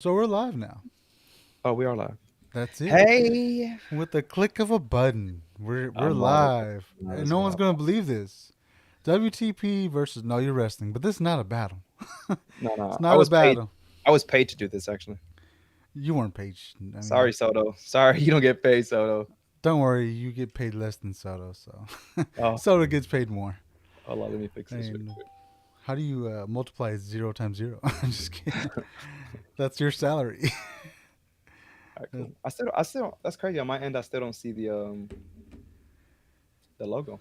So we're live now. Oh, we are live. That's it. Hey, With the click of a button, we're I'm live. live, Live and as no one's well. gonna believe this. WTP versus Know Your Wrestling, but this is not a battle. No, It's no, I not a was paid. battle. I was paid to do this actually. You weren't paid. I Sorry, mean, Soto. Sorry, you don't get paid, Soto. don't worry. You get paid less than Soto, so Oh, Soto gets paid more. hold on, let me fix I this real mean, quick. how do you multiply zero times zero? I'm just kidding. That's your salary. All right, cool. I still. That's crazy. On my end, I still don't see the logo.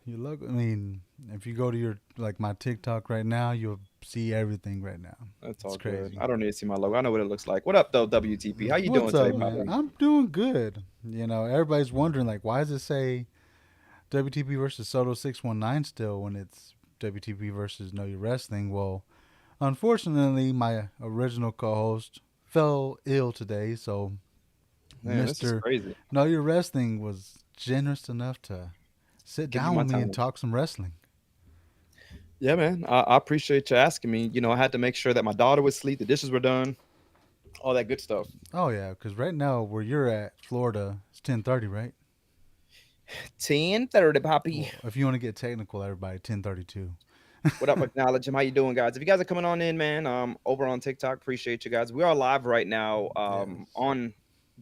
You look. I mean, if you go to your like my TikTok right now, you'll see everything right now. That's It's all good. crazy. I don't need to see my logo. I know what it looks like. What up, though, WTP? How you doing What's today, up, my man? boy? I'm doing good. Everybody's wondering like, why does it say WTP versus Soto619 still when it's WTP versus Know Your Wrestling? Well, unfortunately, my original co-host fell ill today, so Man, this is Mister crazy. Know Your Wrestling was generous enough to sit Give you down my with me and time. talk some wrestling. Yeah, man. I appreciate you asking me. I had to make sure that my daughter was asleep, the dishes were done, all that good stuff. Oh yeah, because right now where you're at, Florida, it's 10:30, right? 10:30, Poppy. Well, if you want to get technical, everybody, 10:32. What up, acknowledge him? How you doing, guys? If you guys are coming on in, man, over on TikTok, appreciate you guys. We are live right now, Yes. on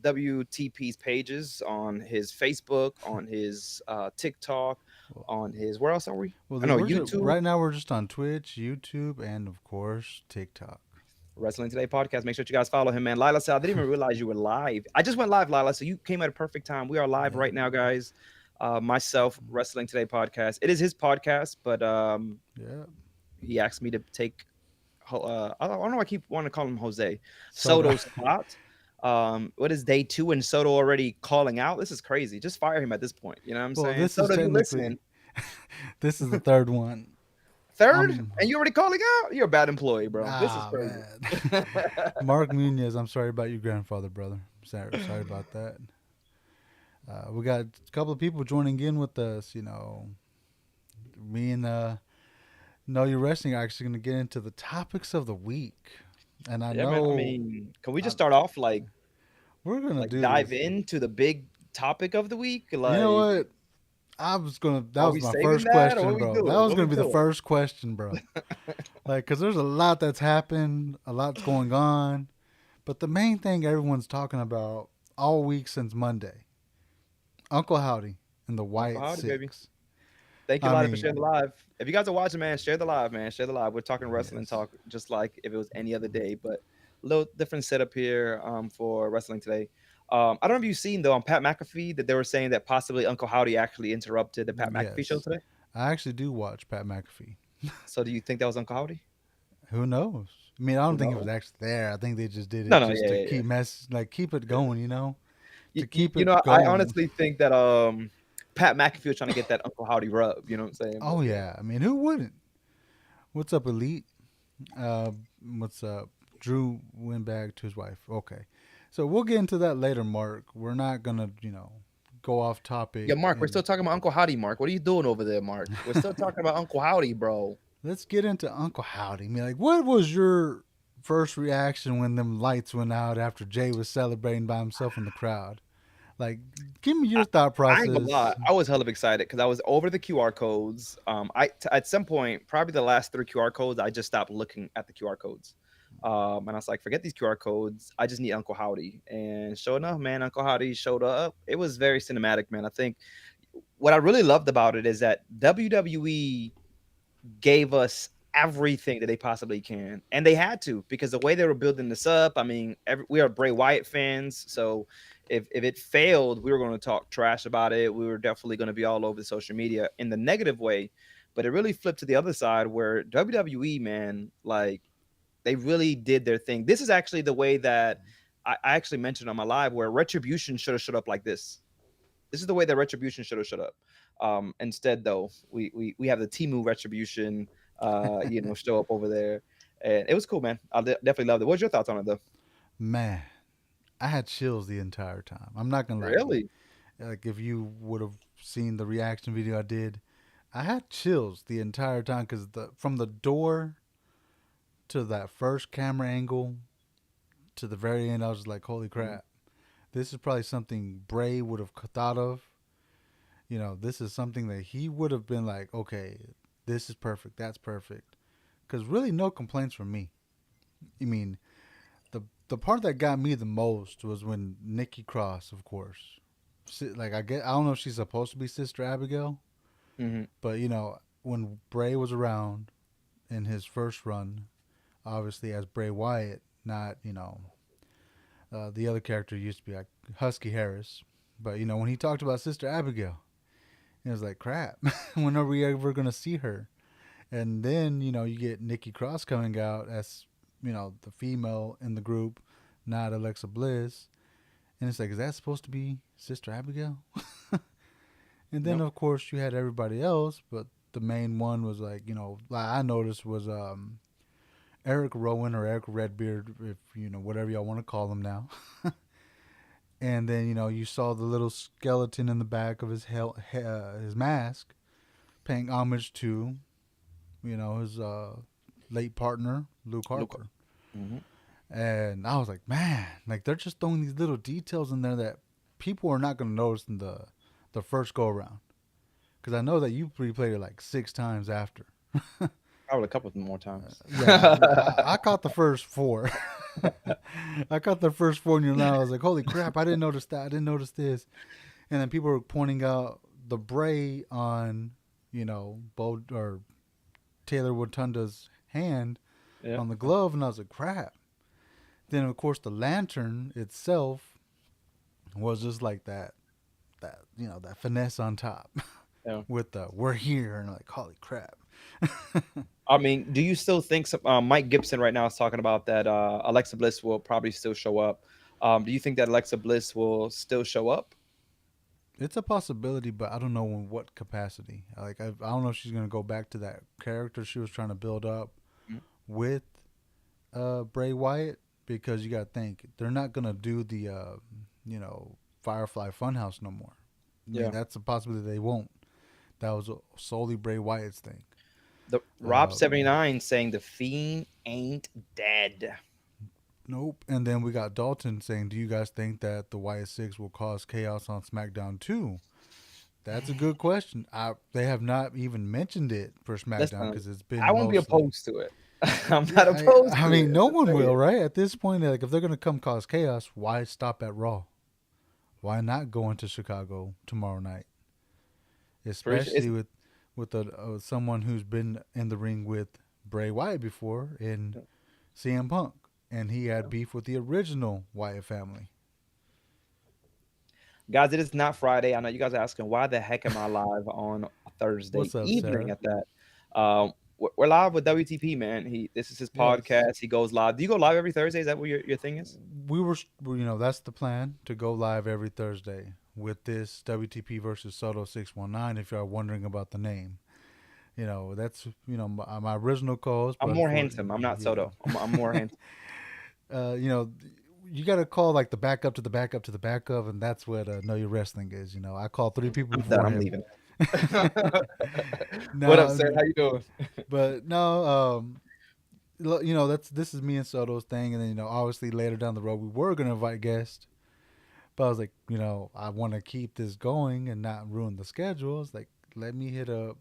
WTP's pages, on his Facebook, on his TikTok, Well, on his where else are we? well, I know we're just, YouTube, right now we're just on Twitch, YouTube, and of course TikTok. Wrestling Today podcast. Make sure you guys follow him, man. Lila said, I didn't even realize you were live. I just went live, Lila, so you came at a perfect time. We are live Yeah, right now, guys. Myself, Wrestling Today podcast. It is his podcast, but yeah. he asked me to take I don't know. I keep wanting to call him Jose Soto. Soto's spot. What is day two and Soto already calling out? This is crazy. Just fire him at this point. You know what I'm Well, saying? this is Soto, if you technically listening, this is the third one. third, I'm and you already calling out? You're a bad employee, bro. This is ah crazy. man. Mark Munez, I'm sorry about your grandfather, brother. Sorry about that. We got a couple of people joining in with us. Me and Know Your Wrestling are actually going to get into the topics of the week, and I Yeah, man. I know mean, can we just I, start off like we're gonna do dive this. into the big topic of the week? You know Like, what? That are was we my saving first that, or what question, we bro. That doing? was What we gonna be the doing? first question, bro. Like, cause there's a lot that's happened, a lot's going on, but the main thing everyone's talking about all week since Monday, Uncle Howdy and the Uncle Wyatt Howdy, baby. Six. Thank you, I Lottie, for sharing the mean, live. If you guys are watching, man, share the live, man. Share the live. We're talking wrestling yes, talk, just like if it was any other day, but a little different setup here for wrestling today. I don't know if you've seen though on Pat McAfee that they were saying that possibly Uncle Howdy actually interrupted the Pat McAfee show yes. today. I actually do watch Pat McAfee. So do you think that was Uncle Howdy? Who knows? I mean, I don't Who think it was knows? actually there. I think they just did No, it no, just yeah, to yeah, yeah. keep it going. You, To you, keep you it know, I going. honestly think that Pat McAfee was trying to get that Uncle Howdy rub. You know what I'm saying? But Oh yeah, I mean, who wouldn't? What's up, Elite? Uh, what's up? Drew went back to his wife. Okay, so we'll get into that later, Mark. We're not gonna, go off yeah, topic, Mark, we're and still talking about Uncle Howdy. Mark, what are you doing over there, Mark? We're still talking about Uncle Howdy, bro. let's get into Uncle Howdy. I mean, like, what was your first reaction when them lights went out after Jay was celebrating by himself in the crowd? Like, give me your thought I ain't gonna lie, process. I was hella excited because I was over the QR codes. At some point, probably the last three QR codes, I just stopped looking at the QR codes. And I was like, forget these QR codes. I just need Uncle Howdy. And sure enough, man, Uncle Howdy showed up. It was very cinematic, man. I think what I really loved about it is that WWE gave us everything that they possibly can, and they had to because the way they were building this up. I mean, we are Bray Wyatt fans, so if it failed, we were going to talk trash about it. We were definitely going to be all over the social media in the negative way. But it really flipped to the other side where WWE, man, like they really did their thing. This is actually the way that I actually mentioned on my live where Retribution should have showed up like this. This is the way that Retribution should have showed up. Instead, though, we have the Timu Retribution, show up over there, and it was cool, man. Definitely loved it. What's your thoughts on it, though? Man, I had chills the entire time. I'm not gonna lie to you. Really? Like, if you would have seen the reaction video I did, I had chills the entire time because from the door to that first camera angle, to the very end, I was just like, holy Mhm. crap. This is probably something Bray would have thought of. This is something that he would have been like, okay, this is perfect. That's perfect. Because really, no complaints from me. I mean, the part that got me the most was when Nikki Cross, of course, like I don't know if she's supposed to be Sister Abigail, Mhm. but when Bray was around in his first run, obviously as Bray Wyatt, not the other character used to be like Husky Harris, but when he talked about Sister Abigail, it was like crap. When are we ever gonna see her? And then you get Nikki Cross coming out as the female in the group, not Alexa Bliss, and it's like, is that supposed to be Sister Abigail? And then Nope. of course you had everybody else, but the main one was like like I noticed was Eric Rowan or Eric Redbeard, if whatever y'all want to call him now. And then you saw the little skeleton in the back of his mask, paying homage to his late partner Luke Luca. Harper. Mhm. And I was like, man, like they're just throwing these little details in there that people are not going to notice in the first go around. Because I know that you replayed it like 6 times after. Probably a couple more times. Yeah, I caught the first four. I caught the first four in your line. I was like, holy crap, I didn't notice that. I didn't notice this. And then people were pointing out the bray on, Bo or Taylor Watunda's hand Yeah. on the glove. And I was like, crap. Then, of course, the lantern itself was just like that finesse on top Yeah. with the we're here. And like, holy crap. I mean, do you still think Mike Gibson right now is talking about that Alexa Bliss will probably still show up? Do you think that Alexa Bliss will still show up? It's a possibility, but I don't know in what capacity. Like I don't know if she's gonna go back to that character she was trying to build up Mhm. with Bray Wyatt, because you got to think they're not gonna do the you know Firefly Funhouse no more. I mean Yeah. that's a possibility they won't. That was solely Bray Wyatt's thing. The Rob Uh, 79 saying the Fiend ain't dead. nope. And then we got Dalton saying, "Do you guys think that the Wyatt Six will cause chaos on SmackDown too?" That's a good question. They have not even mentioned it for SmackDown Listen, because it's I been won't be mostly. opposed to it. I'm Yeah, not opposed I to it. mean, I'm no just one will, saying. right? At this point, like if they're gonna come cause chaos, why stop at Raw? Why not go into Chicago tomorrow night? For sure. Especially with someone who's been in the ring with Bray Wyatt before in CM Punk, and he had beef with the original Wyatt family. Guys, it is not Friday. I know you guys are asking why the heck am I live on a Thursday What's up, evening Sarah? at that. We're live with WTP, man. This is his Yes, podcast. He goes live. Do you go live every Thursday? Is that what your thing is? that's the plan to go live every Thursday with this WTP versus Soto619. If you are wondering about the name, that's my original co-host, I'm but more for handsome. I'm not yeah, Soto. I'm more handsome. uh, you know, you got to call like the backup to the backup to the backup, and that's what Know Your Wrestling is. I called three people I'm done. before I'm him. leaving. What up, No, sir? How you doing? but no, this is me and Soto's thing, and then obviously later down the road we were gonna invite guests, but I was like, I want to keep this going and not ruin the schedule. It's like let me hit up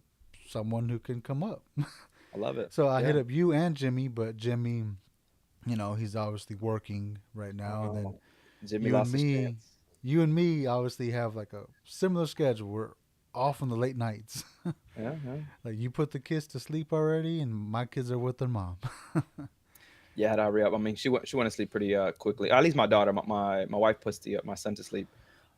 someone who can come up. I love it. So I hit Yeah. up you and Jimmy, but Jimmy, he's obviously working right now, and then Oh, Jimmy you and lost his me, chance. obviously have like a similar schedule. We're off on the late nights. Yeah, yeah. Like you put the kids to sleep already, and my kids are with their mom. Yeah, I had to hurry up. I mean, she went to sleep pretty quickly. At least my daughter, my wife puts my son to sleep.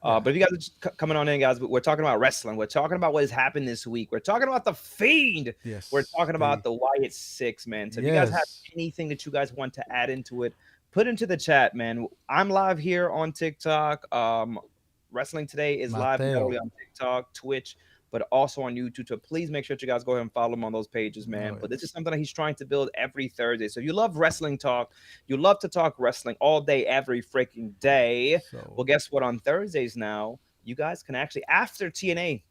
Yeah. But if you guys are just coming on in, guys, we're talking about wrestling. We're talking about what has happened this week. We're talking about the Fiend. We're Yes. talking about The the Wyatt Six, man. So if you guys have yes. anything that you guys want to add into it, put into the chat, man. I'm live here on TikTok. Wrestling Today is live not only Mateo. on TikTok, Twitch, but also on YouTube. So please make sure that you guys go ahead and follow him on those pages, Oh man. But yeah. this is something that he's trying to build every Thursday. So if you love wrestling talk, you love to talk wrestling all day, every freaking day. Well, So guess what? On Thursdays now, you guys can actually, after TNA,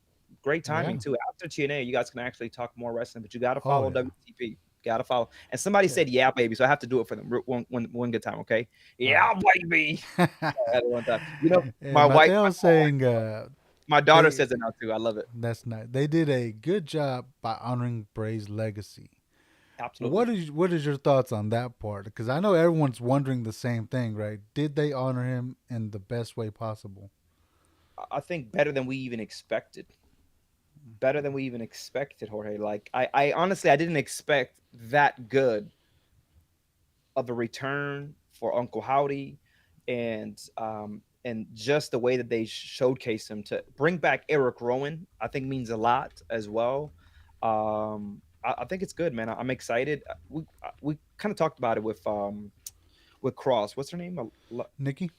great timing yeah. too. After TNA, you guys can actually talk more wrestling, but you got to Oh follow yeah. WTP. Gotta follow. And somebody Yeah. said, "Yeah, baby," so I have to do it for them one good time. Okay, All yeah, right. baby. At one time, And my wife, Mateo's saying my daughter they says it now too. I love it. that's nice. They did a good job by honoring Bray's legacy. Absolutely. What is your thoughts on that part? Because I know everyone's wondering the same thing, right? Did they honor him in the best way possible? I think better than we even expected. Better than we even expected, Jorge. Like I honestly, I didn't expect that good of a return for Uncle Howdy, and just the way that they showcase him to bring back Eric Rowan, I think means a lot as well. I think it's good, man. I'm excited. We kind of talked about it with Cross. What's her name? Nikki?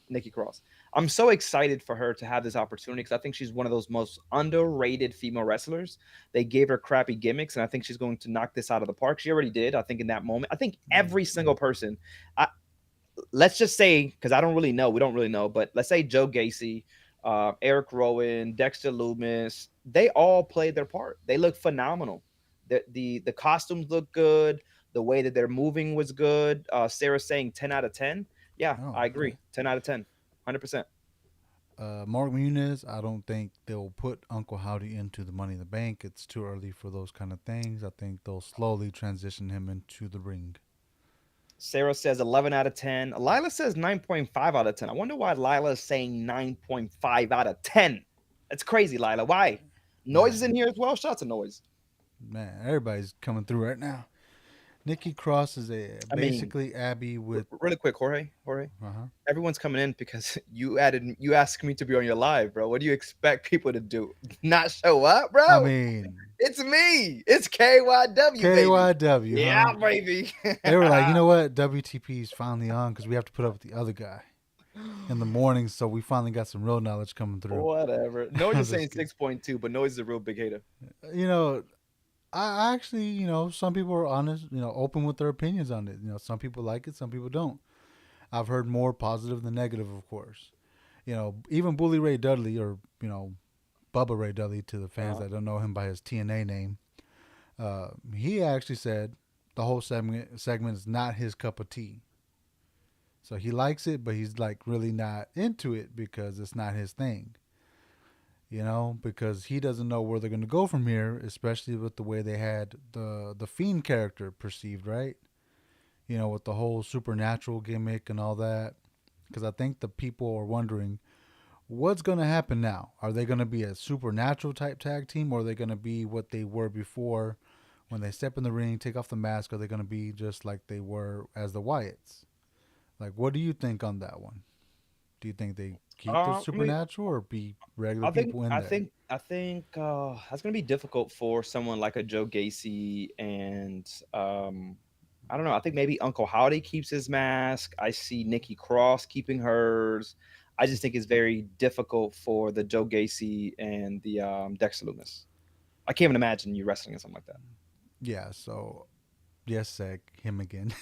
Nikki Cross. I'm so excited for her to have this opportunity because I think she's one of those most underrated female wrestlers. They gave her crappy gimmicks, and I think she's going to knock this out of the park. She already did. I think in that moment, I think every single person. I, let's just say, because I don't really know, we don't really know, but let's say Joe Gacy, Eric Rowan, Dexter Loomis, they all played their part. They look phenomenal. The costumes look good. The way that they're moving was good. Sarah's saying 10 out of 10. Yeah, Oh, I okay. agree. 10 out of 10, 100%. Mark Muniz, I don't think they'll put Uncle Howdy into the Money in the Bank. It's too early for those kind of things. I think they'll slowly transition him into the ring. Sarah says 11 out of 10. Lila says 9.5 out of 10. I wonder why Lila is saying 9.5 out of 10. That's crazy, Lila. Why? Noise is in Man, here as well. Shots of noise. man, everybody's coming through right now. Nikki Cross is a I mean, basically Abby with. really quick, Jorge. Uh-huh. Everyone's coming in because you asked me to be on your live, bro. What do you expect people to do? Not show up, I bro? mean, It's me. It's KYW, baby. KYW, Yeah, huh? baby. They were like, you know what? WTP's finally on because we have to put up with the other guy in the morning. So we finally got some real knowledge coming through. Whatever. Noise I'm is saying just kidding. 6.2, but Noise is a real big hater. You know, I actually, some people are honest, open with their opinions on it. Some people like it, some people don't. I've heard more positive than negative, of course. Even Bully Ray Dudley, or Bubba Ray Dudley, to the fans Uh-huh. that don't know him by his TNA name, he actually said the whole segment is not his cup of tea. So he likes it, but he's like really not into it because it's not his thing. Because he doesn't know where they're gonna go from here, especially with the way they had the Fiend character perceived, right? With the whole supernatural gimmick and all that. Because I think the people are wondering what's gonna happen now. Are they gonna be a supernatural type tag team, or are they gonna be what they were before when they step in the ring, take off the mask? Are they gonna be just like they were as the Wyatts? Like, what do you think on that one? Do you think they keep the I mean, supernatural or be regular I think people in I there? think I think that's gonna be difficult for someone like a Joe Gacy and I don't know. I think maybe Uncle Howdy keeps his mask. I see Nikki Cross keeping hers. I just think it's very difficult for the Joe Gacy and the Dexter Loomis. I can't even imagine you wrestling in something like that. Yeah, so yes, Zach, him again.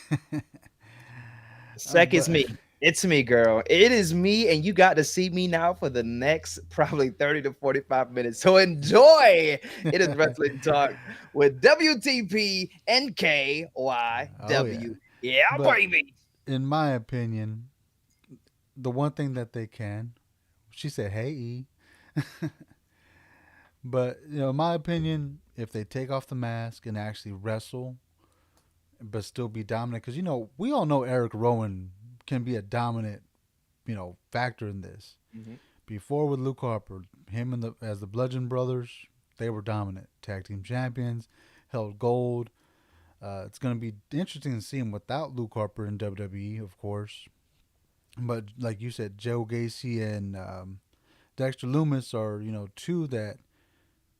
Sec is But me. It's me, girl. It is me, and you got to see me now for the next probably 30 to 45 minutes. So enjoy. It is Wrestling Talk with WTP and oh yeah, KYW. Yeah, but baby. in my opinion, the one thing that they can, she said, "Hey E," but in my opinion, if they take off the mask and actually wrestle, but still be dominant, because we all know Eric Rowan can be a dominant, factor in this. Hmm. Before with Luke Harper, him and as the Bludgeon Brothers, they were dominant tag team champions, held gold. It's going to be interesting to see him without Luke Harper in WWE, of course. But like you said, Joe Gacy and Dexter Loomis are two that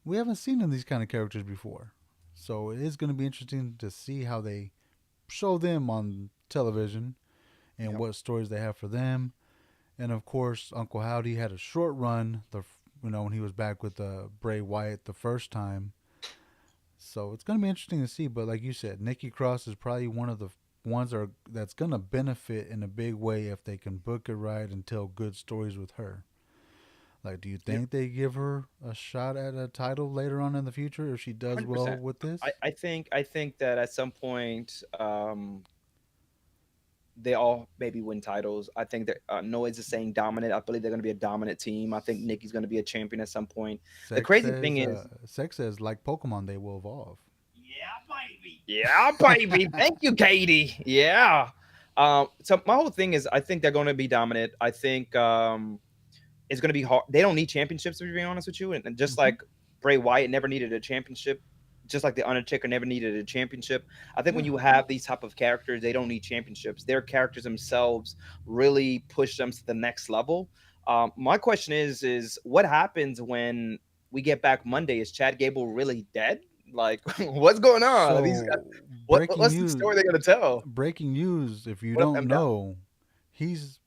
we haven't seen in these kind of characters before. So it is going to be interesting to see how they show them on television and Yep. what stories they have for them. And of course, Uncle Howdy had a short run. When he was back with Bray Wyatt the first time. So it's going to be interesting to see. But like you said, Nikki Cross is probably one of the ones that's going to benefit in a big way if they can book it right and tell good stories with her. Like, do you Yep. think they give her a shot at a title later on in the future if she does well 100%. with I, this? I think I think that at some point, they all maybe win titles. I think that Noise is saying dominant. I believe they're going to be a dominant team. I think Nikki's going to be a champion at some point. The crazy thing is, Sex says like Pokemon, they will evolve. yeah, baby. Thank you, Katie. Yeah. So my whole thing is, I think they're going to be dominant. I think it's going to be hard. They don't need championships, to be honest with you. And just Hmm. like Bray Wyatt never needed a championship, just like the Undertaker never needed a championship. I think when Yeah. you have these type of characters, they don't need championships. Their characters themselves really push them to the next level. My question is what happens when we get back Monday? Is Chad Gable really dead? Like, what's going on? Are these guys, So breaking what's the news. story they're gonna tell? Breaking news. If you What if don't I'm down? know, he's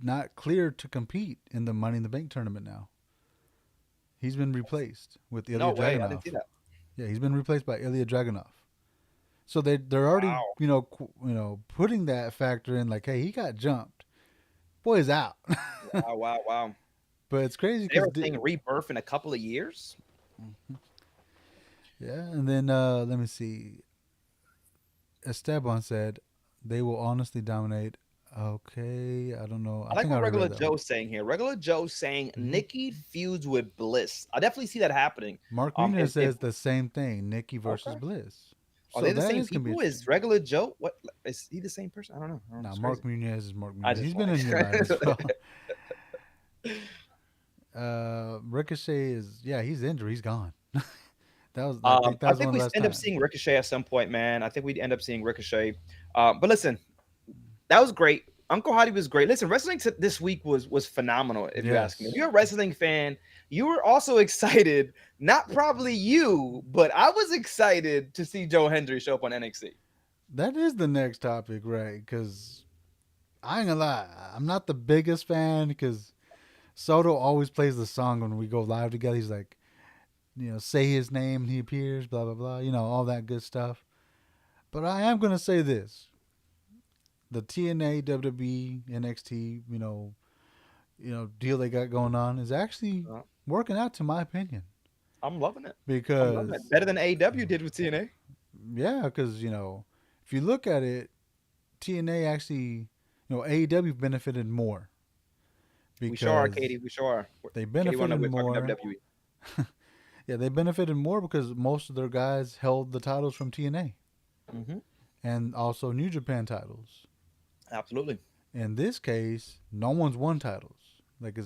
not cleared to compete in the Money in the Bank tournament now. He's been replaced with No Ilya way, I didn't Dragunov. see that. Yeah, he's been replaced by Ilya Dragunov. So they're already Wow, putting that factor in like, hey, he got jumped. Boy's out. wow, wow, wow. But it's crazy They because were saying rebirth in a couple of years. yeah, and then let me see. Esteban said they will honestly dominate. Okay, I don't know. I I like think I what already Regular read that one. Joe's saying here. Regular Joe's saying Hmm. Nikki feuds with Bliss. I definitely see that happening. Mark Muniz If says the same thing. Nikki versus okay, Bliss. are So they the that same is gonna be people? Is interesting. Regular Joe? What is he the same person? I don't know. I don't know. Now It's Mark crazy. Muniz is Mark I Muniz. just He's been playing. in here live as well. Ricochet is he's injured. He's gone. I think that I was think one of we the last end up times. seeing Ricochet at some point, man. I think we'd end up seeing Ricochet. But listen, that was great. Uncle Hottie was great. Listen, wrestling this week was phenomenal. If you ask me, if Yes, you're a wrestling fan, you were also excited. Not probably you, but I was excited to see Joe Hendry show up on NXT. that is the next topic, right? Because I ain't gonna lie, I'm not the biggest fan because Soto always plays the song when we go live together. He's like, say his name, he appears, blah blah blah. All that good stuff. But I am gonna say this: the TNA, WWE, NXT, deal they got going on is actually Uh, working out, to my opinion. I'm loving it. I'm loving it. Because Better than AEW did with TNA. yeah, because if you look at it, TNA actually, AEW benefited more We sure are, because Katie. We sure are. they Katie wanna know benefited we're talking more. WWE. Yeah, they benefited more because most of their guys held the titles from TNA Hmm. and also New Japan titles. Absolutely. In this case, no one's won titles. Like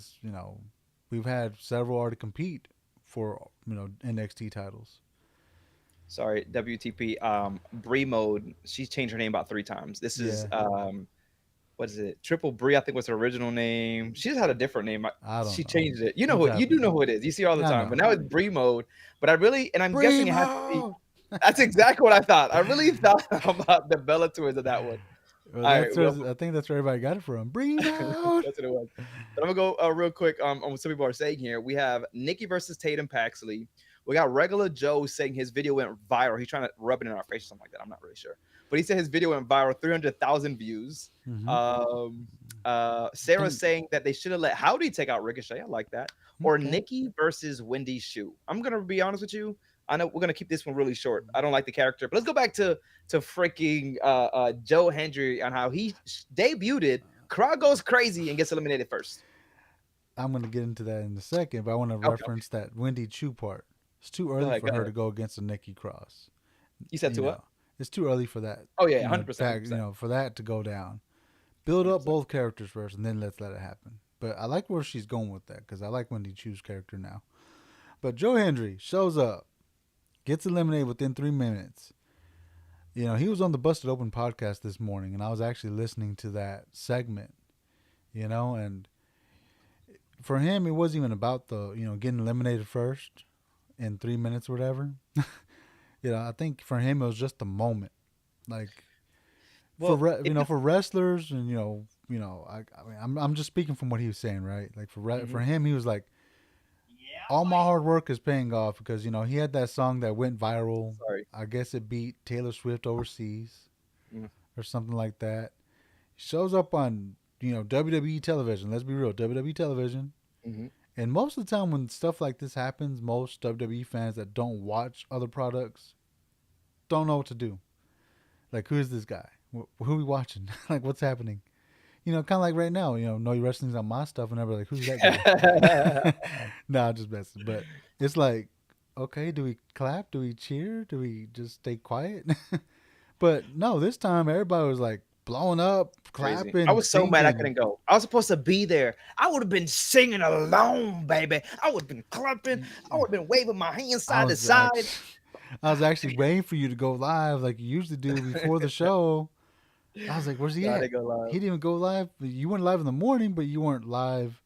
we've had several already compete for NXT titles. Sorry, WTP. Bree mode. She's changed her name about 3 times. This is Yeah, what is it? Triple Bree, I think was her original name. She just had a different name. I don't She know. changed it. You know Keeps who you do know happening. who it is. You see her all the I time. know. But now it's Bree mode. But I really, and I'm guessing it has to be. Primo. That's exactly what I thought. I really thought about the Bella Twins of that one. Well, All right, that's well, where I think that's where everybody got it from. Primo. that's what it was. But I'm gonna go real quick on what some people are saying here. We have Nikki versus Tatum Paxley. We got regular Joe saying his video went viral. He's trying to rub it in our face or something like that. I'm not really sure, but he said his video went viral, 300,000 views. Mm-hmm. Um, I Sarah think saying that they should have let Howdy take out Ricochet. I like that. Or okay. Nikki versus Wendy Shu. I'm gonna be honest with you. I know we're gonna keep this one really short. I don't like the character, but let's go back to freaking Joe Hendry on how he debuted. Crowd goes crazy and gets eliminated first. I'm gonna get into that in a second, but I want to Okay, reference that Wendy Chu part. It's too go early ahead, for go her to ahead. go against a Nikki Cross. You said You to what? know, it's too early for that. Oh yeah, 100%, 100%, For that to go down. Build up 100%. both characters first, and then let's let it happen. But I like where she's going with that because I like Wendy Chu's character now. But Joe Hendry shows up, gets eliminated within 3 minutes. He was on the Busted Open podcast this morning, and I was actually listening to that segment. And for him, it wasn't even about the getting eliminated first in 3 minutes or whatever. I think for him it was just the moment. Like Well, it could. for wrestlers, and I mean, I'm just speaking from what he was saying, right? Like for Mhm. him, he was like, all my hard work is paying off because he had that song that went viral. Sorry. I guess it beat Taylor Swift overseas Mm, or something like that. Shows up on WWE television. Let's be real, WWE television, mhm. And most of the time, when stuff like this happens, most WWE fans that don't watch other products don't know what to do. Like, who is this guy? Who are we watching? Like, what's happening? Kind of like right now, Know Your Wrestling's on my stuff, and everybody like, who's that guy? Nah, just messing. But it's like, okay, do we clap? Do we cheer? Do we just stay quiet? But no, this time everybody was like blowing up, Crazy. I clapping, was so mad I singing. couldn't go. I was supposed to be there. I would have been singing along, baby. I would have been clapping. I would have been waving my hands I side to was side. actually, I was actually waiting for you to go live like you usually do before the show. I was like, "Where's he Nah, they at?" go He live. didn't even go live. You went live in the morning, but you weren't live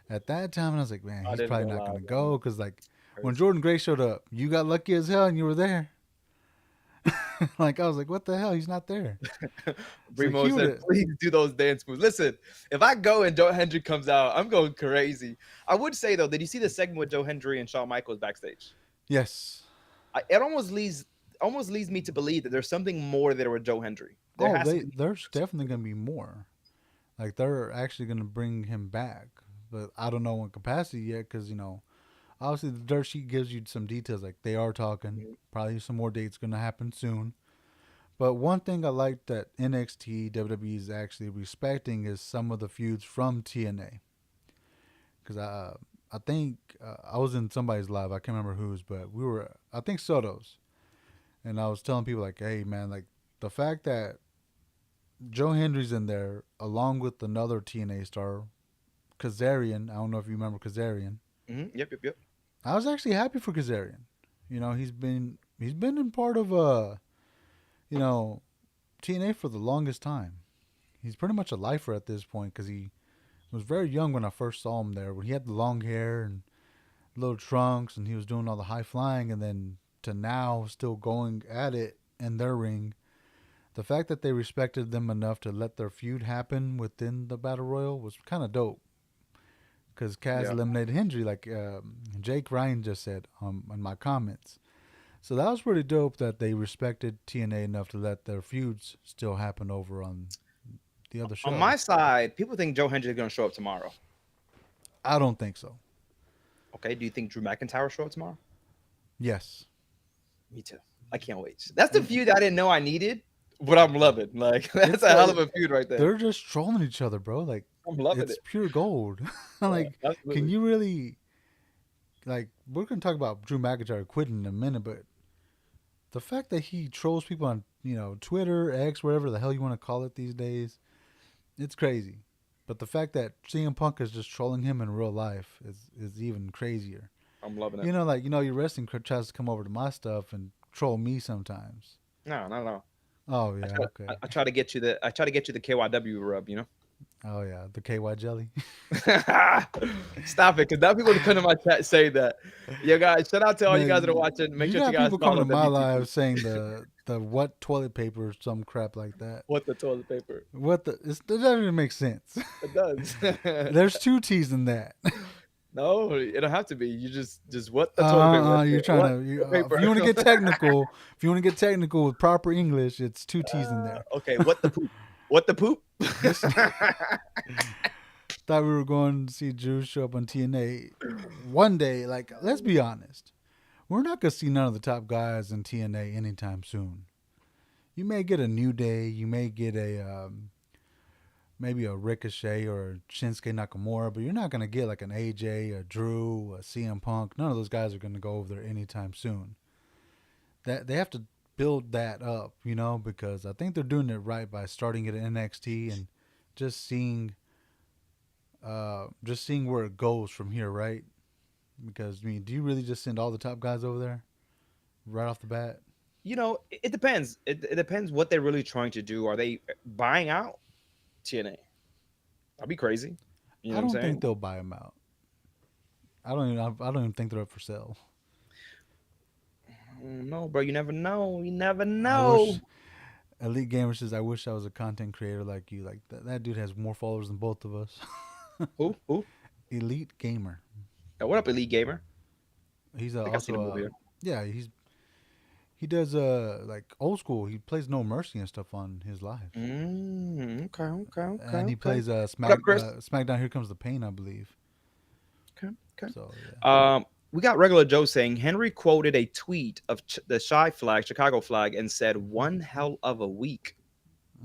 at that time. And I was like, "Man, I he's didn't probably go not live, gonna man. go." Because like when Crazy. Jordan Gray showed up, you got lucky as hell and you were there. Like I was like, "What the hell? He's not there." It's like Brimo he would said, have. please do those dance moves. Listen, if I go and Joe Hendry comes out, I'm going crazy. I would say though, did you see the segment with Joe Hendry and Shawn Michaels backstage? Yes. It almost leads me to believe that there's something more there with Joe Hendry. There Oh, has to they be there's something definitely more there. gonna be more. Like they're actually gonna bring him back, but I don't know in capacity yet because obviously the dirt sheet gives you some details. Like they are talking, Mhm. probably some more dates gonna happen soon. But one thing I like that NXT WWE is actually respecting is some of the feuds from TNA because I think I was in somebody's live. I can't remember whose, but we were I think Soto's, and I was telling people like, hey man, like the fact that Joe Hendry's in there along with another TNA star, Kazarian. I don't know if you remember Kazarian. Yep, yep, yep. I was actually happy for Kazarian. He's been in part of you know TNA for the longest time. He's pretty much a lifer at this point because he was very young when I first saw him there. When he had the long hair and little trunks, and he was doing all the high flying, and then to now still going at it in their ring. The fact that they respected them enough to let their feud happen within the battle royal was kind of dope. Because Kaz Yeah. eliminated Hendry, like Jake Ryan just said in my comments. So that was pretty dope that they respected TNA enough to let their feuds still happen over on the other On show. my side, people think Joe Hendry is going to show up tomorrow. I don't think so. Okay. Do you think Drew McIntyre will show up tomorrow? Yes. Me too. I can't wait. That's the feud I didn't know I needed, but I'm loving. Like that's It's a hell like of a feud right there. they're just trolling each other, bro. Like I'm loving it's it. pure gold. Yeah, Like, can absolutely. you really like? We're gonna talk about Drew McIntyre quitting in a minute, but the fact that he trolls people on Twitter, X, whatever the hell you want to call it these days, it's crazy. But the fact that CM Punk is just trolling him in real life is even crazier. I'm loving it. Like your wrestling tries to come over to my stuff and troll me sometimes. No, not at all. Oh I yeah, try, okay. I try to get you the I try to get you the KYW rub, you know. Oh yeah, the KY jelly. Stop it, because now people to come to my chat say that. Yeah, guys, shout out to all you guys that are Man, watching. Make you sure you got guys people coming follow to my WTP. live saying the what toilet paper or some crap like that. What the toilet paper? What it doesn't even make sense. It does. There's two T's in that. No, it don't have to be. You just what the toilet paper right You're there. trying What to. the If you paper? want to get technical, if you want to get technical with proper English, it's two T's in there. Okay, what the poop? What the poop? This thought we were going to see Drew show up on TNA one day. Like, let's be honest, we're not gonna see none of the top guys in TNA anytime soon. You may get a New Day, you may get a maybe a Ricochet or a Shinsuke Nakamura, but you're not gonna get like an AJ, a Drew, a CM Punk. None of those guys are gonna go over there anytime soon. That they have to build that up, because I think they're doing it right by starting it at NXT and just seeing just seeing where it goes from here, right? Because do you really just send all the top guys over there right off the bat? It depends. It depends what they're really trying to do. Are they buying out TNA? That'd be crazy. You know I what I'm don't think saying? they'll buy them out. I don't even think they're up for sale. No, bro. You never know. You never I know. wish Elite Gamer says I wish I was a content creator like you. Like that dude has more followers than both of us. Who? Who? Elite Gamer. What up, Elite Gamer? He's I think I seen also him over here. yeah, he does like old school. He plays No Mercy and stuff on his lives. Okay, okay, okay, And he okay. plays What up, Chris? SmackDown Here Comes the Pain, I believe. Okay. Okay. So yeah. We got regular Joe saying Henry quoted a tweet of the Chi flag, Chicago flag, and said, "One hell of a week."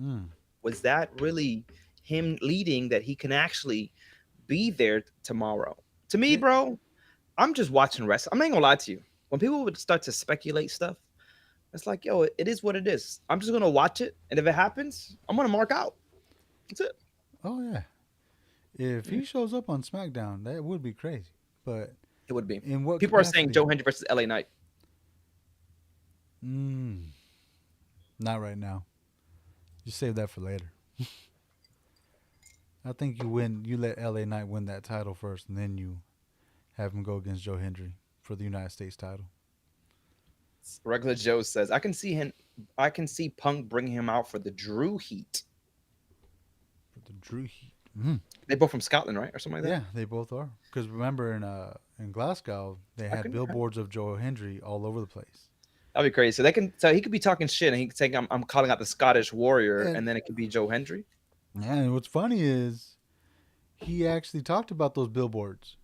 Mm. Was that really him leading that he can actually be there tomorrow? To me, Yeah. bro, I'm just watching wrestling. I'm not gonna lie to you. When people would start to speculate stuff, it's like, yo, it is what it is. I'm just gonna watch it, and if it happens, I'm gonna mark out. That's it. Oh yeah. If Yeah, he shows up on SmackDown, that would be crazy. But it would be. in what People are saying capacity? Joe Hendry versus LA Knight. Mm, not right now. You save that for later. I think you win. You let LA Knight win that title first, and then you have him go against Joe Hendry for the United States title. Regular Joe says, I can see him. I can see Punk bringing him out for the Drew Heat. For the Drew Heat. Mm. They both from Scotland, right, or something like that. Yeah, they both are. Because remember in Glasgow, they I had couldn't. billboards of Joe Hendry all over the place. That'd be crazy. So they can. So he could be talking shit, and he could say, I'm calling out the Scottish Warrior," And and then it could be Joe Hendry. and what's funny is he actually talked about those billboards.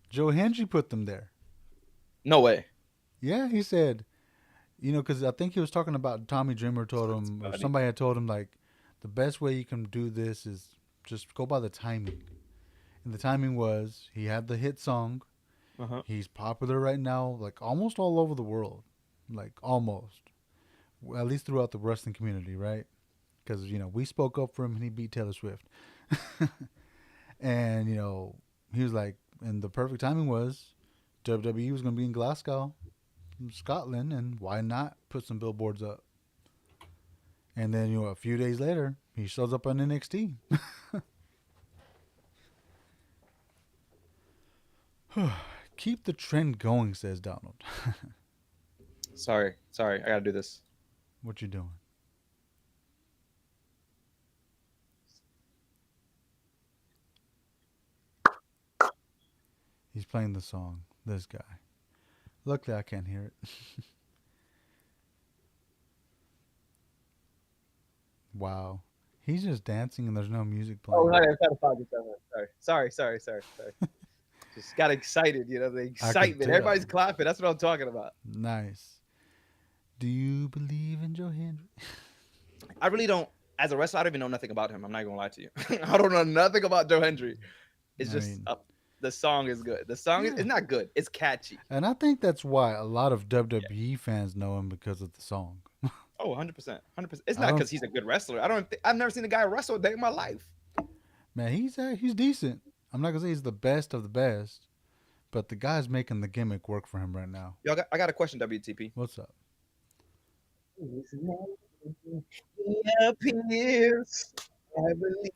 Joe Hendry put them there. No way. Yeah, he said, because I think he was talking about Tommy Dreamer told That's him, or funny. somebody had told him, like, the best way you can do this is just go by the timing. And the timing was he had the hit song. Uh huh. He's popular right now, like almost all over the world, like almost, at least throughout the wrestling community, right? Because we spoke up for him and he beat Taylor Swift, and he was like, and the perfect timing was WWE was going to be in Glasgow, Scotland, and why not put some billboards up? And then a few days later, he shows up on NXT. Keep the trend going, says Donald. Sorry. I gotta do this. What you doing? He's playing the song. This guy. Luckily, I can't hear it. Wow. He's just dancing and there's no music Oh, playing. I gotta apologize. Sorry. Just got excited. The I could excitement. Everybody's tell. clapping. That's what I'm talking about. Nice. Do you believe in Joe Hendry? I really don't. As a wrestler, I don't even know nothing about him. I'm not gonna lie to you. I don't know nothing about Joe Hendry. It's I just mean, the song is good. The song is yeah. it's not good. It's catchy. And I think that's why a lot of Yeah. WWE fans know him because of the song. Oh, 100%. 100%. It's I not don't, because he's a good wrestler. I've never seen a guy wrestle a day in my life. man, he's decent. I'm not gonna say he's the best of the best, but the guy's making the gimmick work for him right now. I got a question, WTP. What's up? He appears. I believe.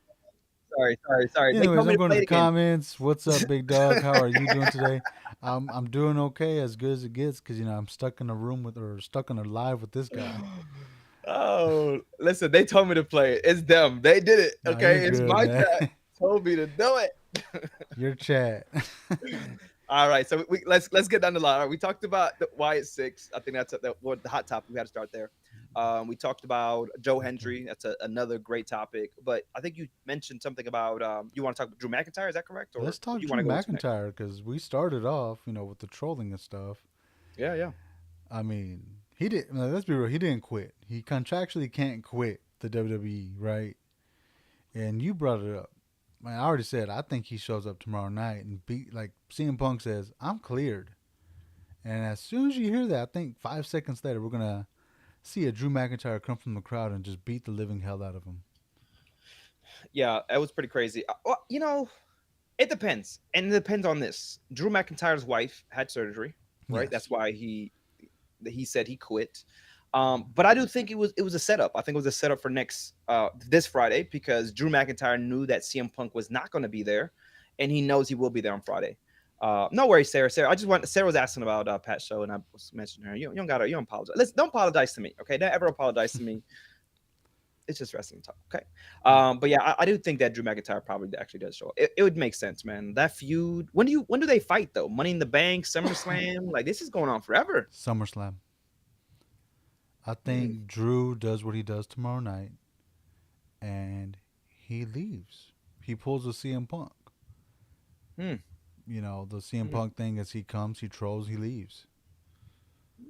Sorry. They Anyways, told me I'm to going to play it the again. comments. What's up, big dog? How are you doing today? I'm doing okay, as good as it gets, because I'm stuck in a room with or stuck in a live with this guy. Oh, listen, they told me to play it. It's them. They did it. Nah, you're Okay, it's good, my man. chat. Told me to do it. Your chat. All right, so let's get down the line. All right, we talked about why it's six. I think that's the hot topic. We had to start there. We talked about Joe Hendry. That's another great topic. But I think you mentioned something about you want to talk about Drew McIntyre. Is that correct, or Let's talk you Drew want to go into next? McIntyre because we started off, with the trolling and stuff. Yeah, yeah. I mean, he did. Let's be real. He didn't quit. He contractually can't quit the WWE, right? And you brought it up. Man, I already said I think he shows up tomorrow night and beat like CM Punk says I'm cleared. And as soon as you hear that, I think 5 seconds later we're gonna see a Drew McIntyre come from the crowd and just beat the living hell out of him. Yeah, it was pretty crazy. Well, it depends, and it depends on this. Drew McIntyre's wife had surgery, right? Yes. That's why he said he quit. But I do think it was a setup. I think it was a setup for next this Friday because Drew McIntyre knew that CM Punk was not going to be there, and he knows he will be there on Friday. No worries, Sarah. Sarah was asking about Pat's show, and I was mentioning her. You don't apologize. Don't apologize to me, okay? Don't ever apologize to me. It's just wrestling talk, okay? But yeah, I do think that Drew McIntyre probably actually does show up. It would make sense, man. That feud. When do they fight though? Money in the Bank, SummerSlam. Like this is going on forever. SummerSlam. I Hmm. think Drew does what he does tomorrow night and he leaves. He pulls a CM Punk. Hmm. The CM Mhm. Punk thing is he comes, he trolls, he leaves.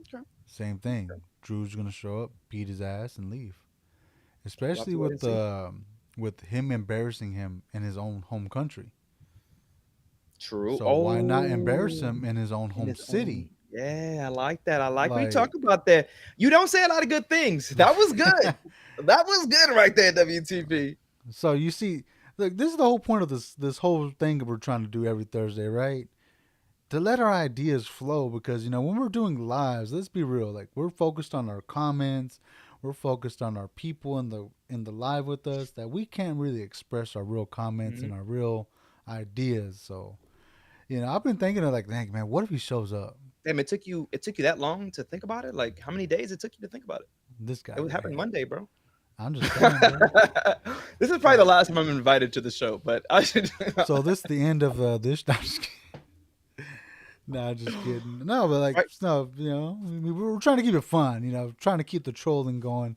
Okay. Same Okay. thing. Drew's gonna show up, beat his ass, and leave. We'll have Especially to wait and see. with him embarrassing him in his own home country. True. So why not embarrass Oh, him in his own in home his own. city? Yeah, I like that. I like what you talk Like, about there. You don't say a lot of good things. That was good. That was good right there, WTP. so you see, look, this is the whole point of this whole thing that we're trying to do every Thursday, right? To let our ideas flow, because when we're doing lives, let's be real, like we're focused on our comments, we're focused on our people in the live with us, that we can't really express our real comments Mhm. and our real ideas. So I've been thinking of like, dang man, what if he shows up? Damn, it took you that long to think about it? Like how many days it took you to think about it? This It guy would right happen here. Monday, bro. I'm just saying, bro. This is probably the So last time I'm invited to the show, but I should. so this the end of this. No, I'm just kidding. Nah, just kidding. No, but like Right. no, we're trying to keep it fun. Trying to keep the trolling going.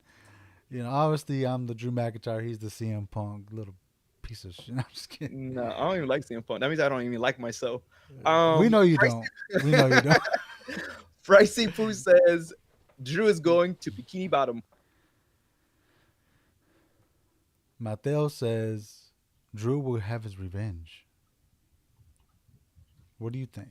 Obviously I'm the Drew McIntyre. He's the CM Punk little piece of shit. I'm just kidding. No, I don't even like CM Punk. That means I don't even like myself. We know you Price don't. We know you don't. Pricey Poo says Drew is going to Bikini Bottom. Mateo says Drew will have his revenge. What do you think?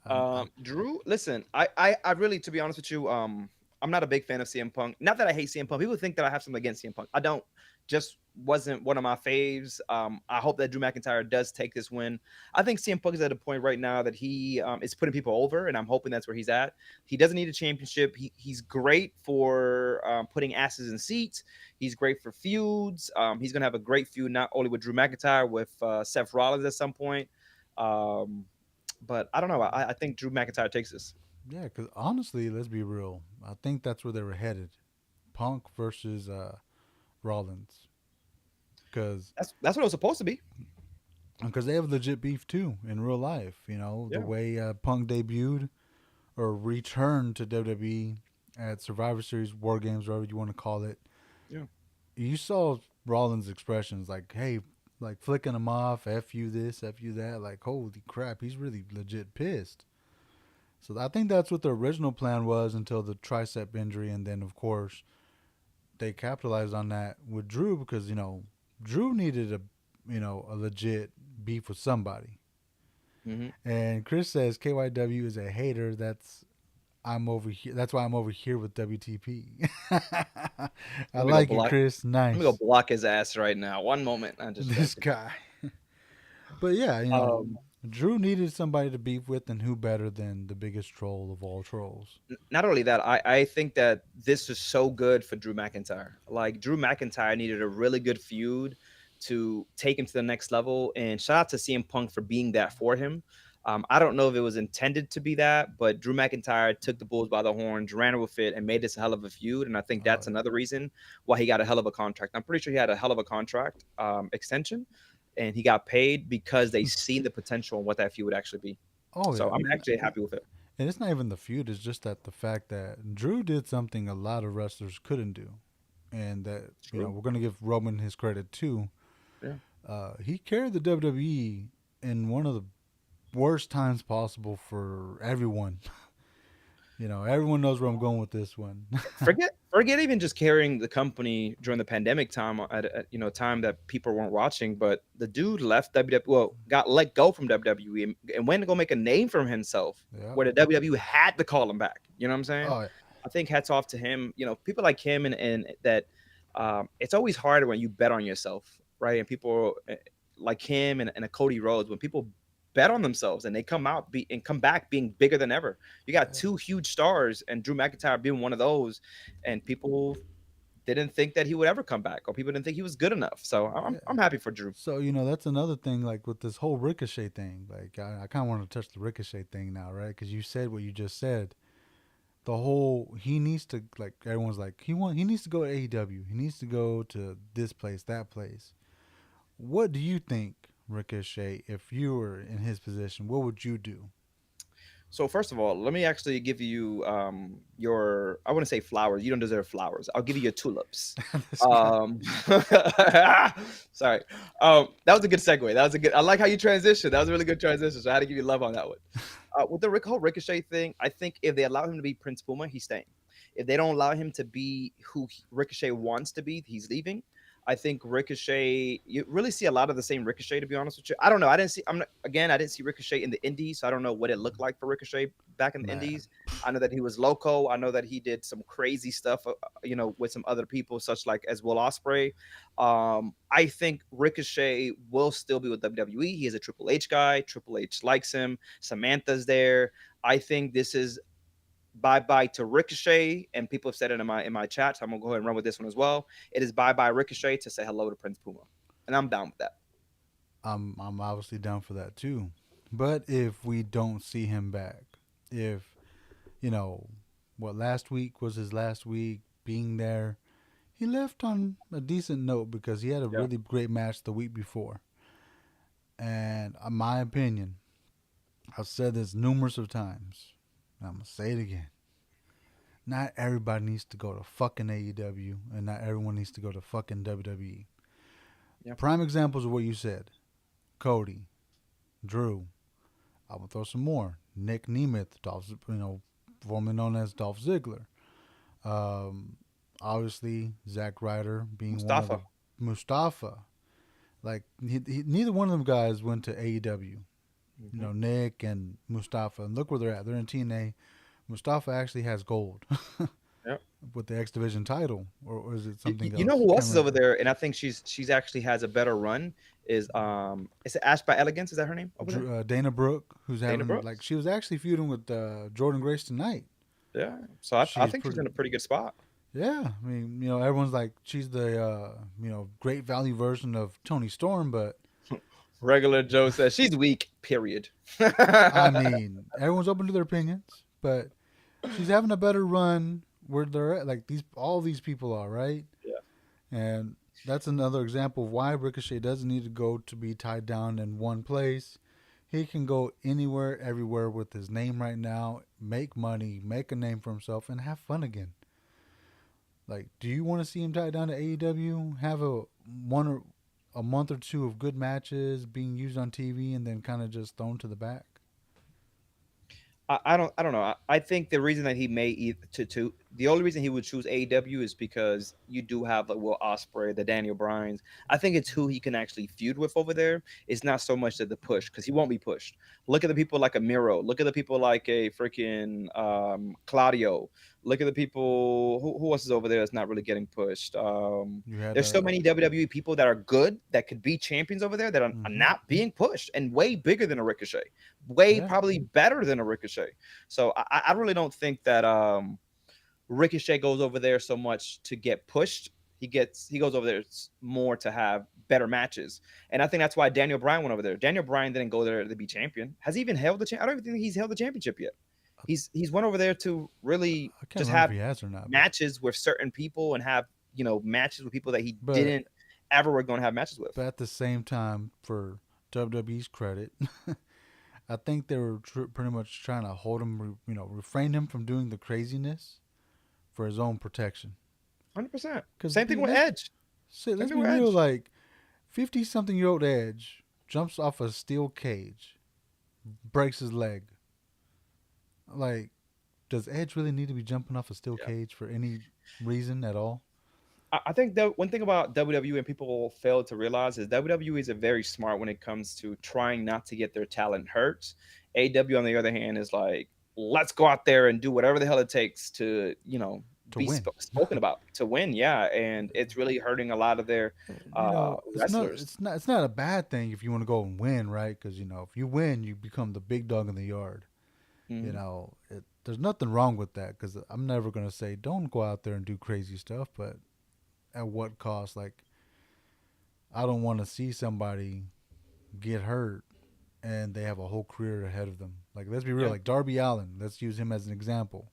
I'm Drew, listen, I really, to be honest with you, I'm not a big fan of CM Punk. Not that I hate CM Punk. People think that I have something against CM Punk. I don't. Just wasn't one of my faves. I hope that Drew McIntyre does take this win. I think CM Punk is at a point right now that he is putting people over, and I'm hoping that's where he's at. He doesn't need a championship. He's great for putting asses in seats. He's great for feuds. He's gonna have a great feud not only with Drew McIntyre, with Seth Rollins at some point. Um, but I don't know. I think Drew McIntyre takes this. Yeah, because honestly, let's be real. I think that's where they were headed. Punk versus Rollins, because That's what it was supposed to be. they have legit beef too in real life. The Yeah, way Punk debuted or returned to WWE at Survivor Series, War Games, whatever you want to call it. yeah. You saw Rollins' expressions like, "Hey," like flicking him off, "F you this, F you that." Like, holy crap, he's really legit pissed. So I think that's what the original plan was until the tricep injury, and then of course they capitalized on that with Drew because Drew needed a legit beef with somebody. Hmm. And Chris says KYW is a hater. I'm over here. That's why I'm over here with WTP. I Let me go like it, block. Chris. Let me go Nice. block his ass right now. One moment. I'm just This joking. guy. But yeah, Um, Drew needed somebody to beef with, and who better than the biggest troll of all trolls? Not only that, I think that this is so good for Drew McIntyre. Like Drew McIntyre needed a really good feud to take him to the next level. And shout out to CM Punk for being that for him. I don't know if it was intended to be that, but Drew McIntyre took the bulls by the horns, ran with it, and made this a hell of a feud. And I think Oh that's yeah. another reason why he got a hell of a contract. I'm pretty sure he had a hell of a contract extension, and he got paid because they seen the potential and what that feud would actually be. Oh So yeah, I'm man. actually happy with it. And it's not even the feud. It's just that the fact that Drew did something a lot of wrestlers couldn't do, and that True. we're gonna give Roman his credit too. Yeah. He carried the WWE in one of the worst times possible for everyone. Everyone knows where I'm going with this one. Forget even just carrying the company during the pandemic time at time that people weren't watching, but the dude left WWE, well, got let go from WWE and went to go make a name for himself Yeah. where the WWE had to call him back. You know what I'm saying? Oh yeah. I think hats off to him. People like him and that it's always harder when you bet on yourself, right? And people like him and a Cody Rhodes, when people bet on themselves and they come back being bigger than ever. You got Yeah. two huge stars and Drew McIntyre being one of those, and people didn't think that he would ever come back, or people didn't think he was good enough. So I'm Yeah. I'm happy for Drew. So that's another thing. Like with this whole Ricochet thing, like I kind of want to touch the Ricochet thing now, right? Because you said what you just said. The whole he needs to, like, everyone's like he needs to go to AEW. He needs to go to this place, that place. What do you think, Ricochet? If you were in his position, what would you do? So first of all, let me actually give you your, I want to say flowers. You don't deserve flowers. I'll give you your tulips. This guy. Um sorry. That was a good segue. That was a good, I like how you transitioned. That was a really good transition. So I had to give you love on that one. With the whole Ricochet thing, I think if they allow him to be Prince Puma, he's staying. If they don't allow him to be who Ricochet wants to be, he's leaving. I think Ricochet, you really see a lot of the same Ricochet, to be honest with you. I don't know. I didn't see, I'm not, again, I didn't see Ricochet in the Indies, so I don't know what it looked like for Ricochet back in the Man, Indies. I know that he was loco. I know that he did some crazy stuff, with some other people, such like as Will Ospreay. I think Ricochet will still be with WWE. He is a Triple H guy. Triple H likes him. Samantha's there. I think this is bye bye to Ricochet, and people have said it in my chat. So I'm gonna go ahead and run with this one as well. It is bye bye Ricochet to say hello to Prince Puma, and I'm down with that. I'm obviously down for that too. But if we don't see him back, if you know what last week was his last week being there, he left on a decent note because he had a Yeah. really great match the week before. And in my opinion, I've said this numerous of times. And I'm gonna say it again. Not everybody needs to go to fucking AEW, and not everyone needs to go to fucking WWE. Yeah. Prime examples of what you said: Cody, Drew. I will throw some more. Nick Nemeth, formerly known as Dolph Ziggler. Um, Obviously, Zack Ryder being one of the Mustafa. Mustafa. Like neither one of them guys went to AEW. Hmm. Nick and Mustafa, and look where they're at. They're in TNA. Mustafa actually has gold Yeah. with the X Division title, or is it You, something you know else? who Can't else is over remember. there, and I think she's actually has a better run. Is it Ash by Elegance? Is that her name over there? Dana Brooke, who's Dana having like Brooks. she was actually feuding with Jordan Grace tonight. Yeah. So I She's think she's pretty. in a pretty good spot. Yeah, I mean, everyone's like she's the great value version of Tony Storm, but Regular Joe says she's weak. Period. I mean, everyone's open to their opinions, but she's having a better run where they're at. Like all these people are right, Yeah. and that's another example of why Ricochet doesn't need to go to be tied down in one place. He can go anywhere, everywhere with his name right now, make money, make a name for himself, and have fun again. Like, do you want to see him tied down to AEW? Have a month or two of good matches being used on TV, and then kind of just thrown to the back? I don't know. I think the reason that he may to the only reason he would choose AEW is because you do have like Will Ospreay, the Daniel Bryans. I think it's who he can actually feud with over there. It's not so much that the push because he won't be pushed. Look at the people like a Miro. Look at the people like a freaking Claudio. Look at the people who else is over there that's not really getting pushed. You had There's so many WWE people that are good that could be champions over there that are mm-hmm. not being pushed and way bigger than a Ricochet, way Yeah, probably better than a Ricochet. So I really don't think that Ricochet goes over there so much to get pushed. He goes over there more to have better matches, and I think that's why Daniel Bryan went over there. Daniel Bryan didn't go there to be champion. Has he even held the? I don't even think he's held the championship yet. He's went over there to really I can't just remember if have he has or not, matches with certain people and have matches with people that he but didn't ever were going to have matches with. but at the same time, for WWE's credit, I think they were pretty much trying to hold him, refrain him from doing the craziness for his own protection. 100%. Because Same thing with Edge. Same let's thing be with real, Edge. like 50-something-year-old Edge jumps off a steel cage, breaks his leg. Like, does Edge really need to be jumping off a steel Yeah. cage for any reason at all? I think that one thing about WWE and people fail to realize is WWE is a very smart when it comes to trying not to get their talent hurt. AW on the other hand is like, let's go out there and do whatever the hell it takes to To be win. spoken about to win. Yeah, and it's really hurting a lot of their It's not wrestlers. it's not a bad thing if you want to go and win, right? Because if you win, you become the big dog in the yard. Mhm. There's nothing wrong with that. Because I'm never gonna say don't go out there and do crazy stuff, but at what cost? Like, I don't want to see somebody get hurt and they have a whole career ahead of them. Like, let's be real. Yeah, Like Darby Allen, let's use him as an example.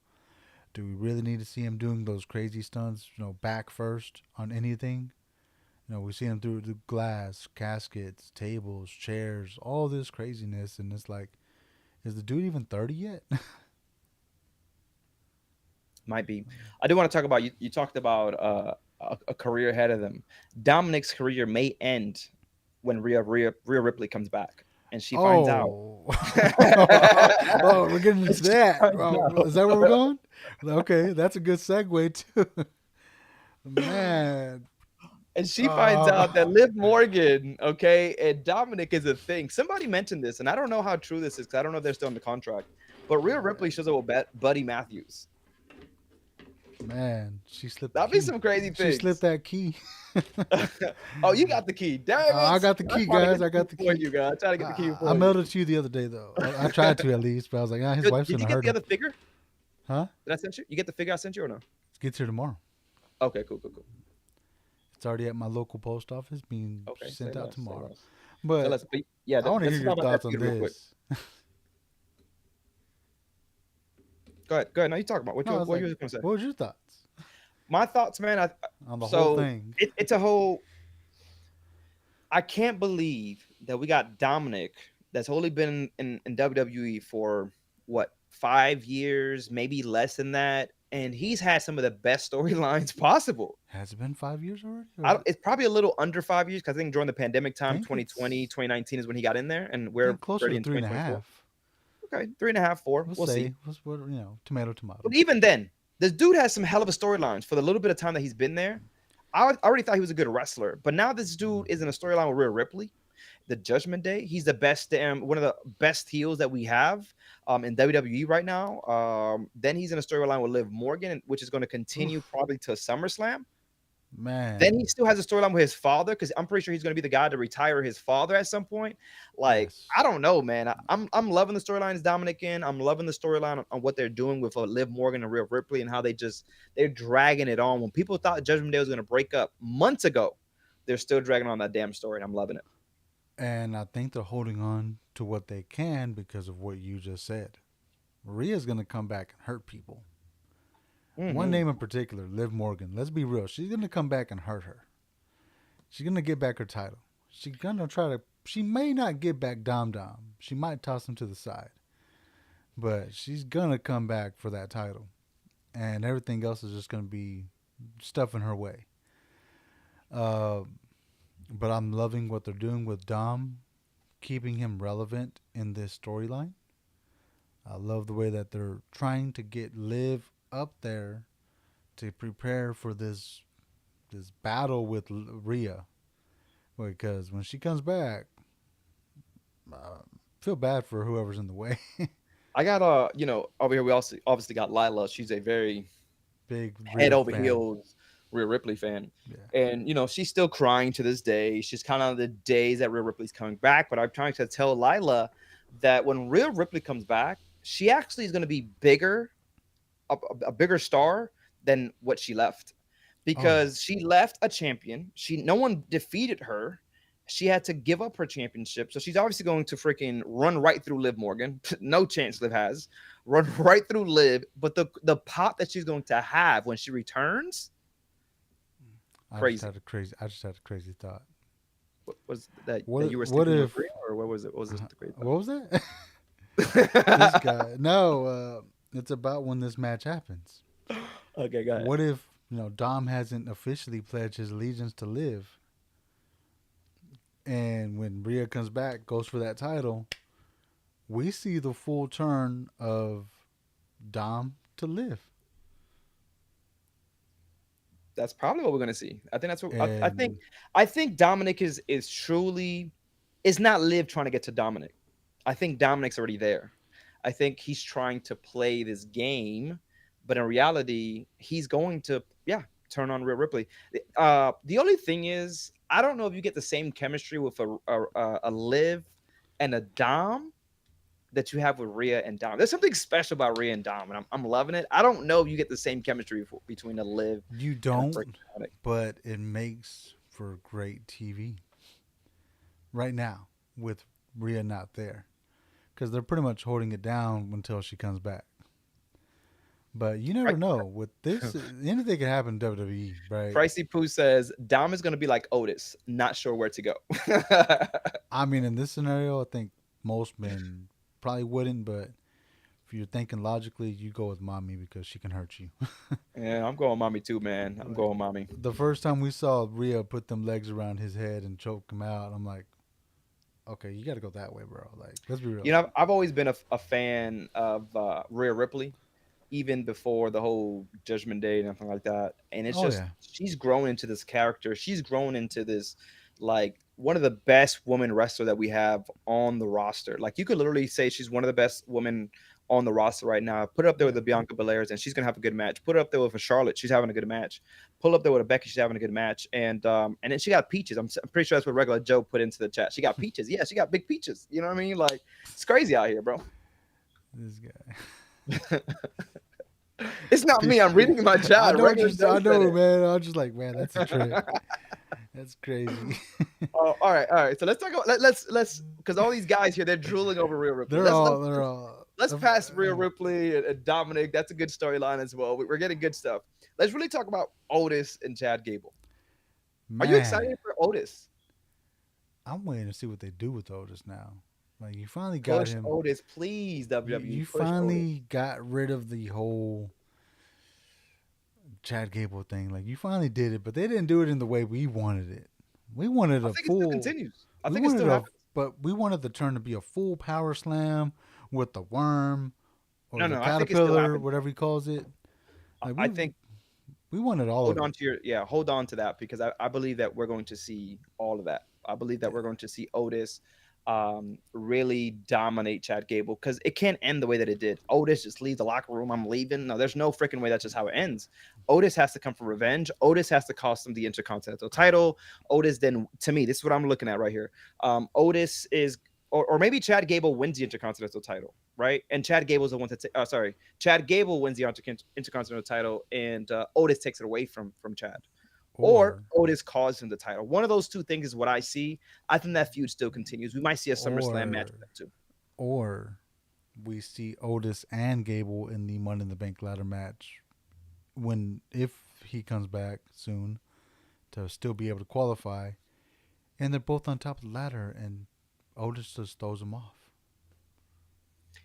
Do we really need to see him doing those crazy stunts? Back first on anything. We see him through the glass, caskets, tables, chairs, all this craziness, and it's like Is the dude even 30 yet? Might be. I do want to talk about you. You talked about a career ahead of them. Dominic's career may end when Rhea Ripley comes back, and she finds out. Oh, oh, we're getting And into she that. finds Oh, is out. that where we're going? Okay, that's a good segue too. Man, And she finds uh, out that Liv Morgan, okay, and Dominic is a thing. Somebody mentioned this, and I don't know how true this is because I don't know if they're still in the contract. But Rhea Ripley shows up with Buddy Matthews. man, she slipped the That'd be key. some crazy She slipped things. that key. Oh, you got the key. Dang it. I got the I key, try to get guys. the I key got the for key. you, guys. I try to get the key I for you. mailed it to you the other day, though. I tried to at least, but I was like, ah, his wife's Did gonna you get hurt the him. other figure Huh? that I sent you? You get the figure I sent you or no? It gets here tomorrow. Okay, cool, cool, cool. It's already at my local post office, being Okay, say sent out less, say tomorrow. less. Say But less. But yeah, I want to let's hear just your talk about that thoughts on feud real quick. this. Go ahead. Go ahead. Now you talk about No, I was what like, you was going to say. what was your thoughts My thoughts, man. on the whole So thing? it's a whole. I can't believe that we got Dominic that's only been in WWE for what 5 years, maybe less than that, and he's had some of the best storylines possible. Has it been 5 years already? Or is it, It's probably a little under 5 years because I think during the pandemic I time, think 2020, it's 2019 is when he got in there, and I we're think closer already to in three and a 2024. half. Okay, three and a half, four. We'll We'll see. say, what tomato, tomato. But even then, this dude has some hell of a storylines for the little bit of time that he's been there. I already thought he was a good wrestler, but now this dude is in a storyline with Rhea Ripley. The Judgment Day, he's the best, one of the best heels that we have in WWE right now. Then he's in a storyline with Liv Morgan, which is going to continue Oof, probably to SummerSlam. Then he man, still has a storyline with his father because I'm pretty sure he's going to be the guy to retire his father at some point. Like yes. I don't know, man. I'm loving the storylines Dominic in. I'm loving the storyline on what they're doing with Liv Morgan and Rhea Ripley and how they're dragging it on. When people thought Judgment Day was going to break up months ago, they're still dragging on that damn story, and I'm loving it. And I think they're holding on to what they can because of what you just said. Maria's gonna come back and hurt people. One Hmm. name in particular, Liv Morgan. Let's be real. She's gonna come back and hurt her. She's gonna get back her title. She's gonna try to. She may not get back Dom Dom. She might toss him to the side, but she's gonna come back for that title, and everything else is just gonna be stuff in her way. Uh, but I'm loving what they're doing with Dom, keeping him relevant in this storyline. I love the way that they're trying to get Liv up there to prepare for this battle with Rhea. Because when she comes back, uh, feel bad for whoever's in the way. I got over here we also obviously got Lila. She's a very Big head Rhea over fan. heels Rhea Ripley fan. Yeah. And she's still crying to this day. She's kind of the days that Rhea Ripley's coming back. But I'm trying to tell Lila that when Rhea Ripley comes back, she actually is going to be bigger, a bigger star than what she left. Oh yeah. Because she left a champion. No one defeated her. She had to give up her championship. So she's obviously going to freaking run right through Liv Morgan. No chance Liv has. Run right through Liv. But the pop that she's going to have when she returns, crazy. I just had a crazy thought. What was that What you were what sleeping with if Rhea, or what was it? What was this the crazy what was that? This thought? guy. No, it's about when this match happens. Okay, go ahead. What if Dom hasn't officially pledged his allegiance to Liv, and when Rhea comes back, goes for that title, we see the full turn of Dom to Liv, That's probably what we're gonna see. I think that's what I think. and I think Dominic is truly is not Liv trying to get to Dominic. I think Dominic's already there. I think he's trying to play this game, but in reality, he's going to turn on Rhea Ripley. The only thing is, I don't know if you get the same chemistry with a Liv and a Dom that you have with Rhea and Dom. There's something special about Rhea and Dom, and I'm loving it. I don't know if you get the same chemistry between a Liv you and a freaking don't, Dominic. but it makes for great TV right now with Rhea not there, because they're pretty much holding it down until she comes back. But you never Right. know. With this, anything can happen in WWE, right? Pricey Pooh says Dom is going to be like Otis, not sure where to go. I mean, in this scenario, I think most men. probably wouldn't, but if you're thinking logically, you go with mommy because she can hurt you. Yeah, I'm going mommy too, man. I'm Like going mommy. the first time we saw Rhea put them legs around his head and choke him out, I'm like, okay, you got to go that way, bro. Like, let's be real. I've always been a fan of Rhea Ripley, even before the whole Judgment Day and everything like that. And it's Oh just yeah, she's grown into this character. She's grown into this like one of the best women wrestler that we have on the roster. Like you could literally say she's one of the best women on the roster right now. Put it up there with yeah. the Bianca Belairs, and she's gonna have a good match. Put it up there with a Charlotte, she's having a good match. Pull up there with a Becky, she's having a good match. And then she got peaches. I'm pretty sure that's what regular Joe put into the chat. She got peaches. Yeah, she got big peaches. You know what I mean? Like it's crazy out here, bro. This guy. It's not me. I'm reading my I chat. know what Regular you're. Joe I said know, it. man. I'm just like, man, that's a trip. That's crazy. Oh, all right, all right. So let's talk about let's because all these guys here they're drooling over Rhea Ripley. they're Let's let's all. They're all. let's pass Rhea Ripley and Dominic. That's a good storyline as well. We're getting good stuff. Let's really talk about Otis and Chad Gable. Are you Man, excited for Otis? I'm waiting to see what they do with Otis now. Like you finally got Push him. Otis, please. WWE, You push Otis. finally got rid of the whole Chad Gable thing. Like you finally did it, but they didn't do it in the way we wanted it. We wanted I a think it still full. continues. I We think it wanted still a. happens. But we wanted the turn to be a full power slam with the worm or No, the no, I think it still caterpillar, happens. whatever he calls it. Like I think we wanted all hold of on it. to your hold on to that because I believe that we're going to see all of that. I believe that we're Yeah. going to see Otis really dominate Chad Gable because it can't end the way that it did. Otis just leave the locker room. I'm leaving. No, there's no freaking way that's just how it ends. Otis has to come for revenge. Otis has to cost him the Intercontinental title. Otis then, to me, this is what I'm looking at right here. Otis is, or maybe Chad Gable wins the Intercontinental title, right? And Chad Gable's the one to take. Sorry, Chad Gable wins the Intercontinental title, and Otis takes it away from Chad, or Or Otis calls him the title. One of those two things is what I see. I think that feud still continues. We might see a SummerSlam match with or them too. or we see Otis and Gable in the Money in the Bank ladder match when if he comes back soon to still be able to qualify, and they're both on top of the ladder, and Otis just throws him off.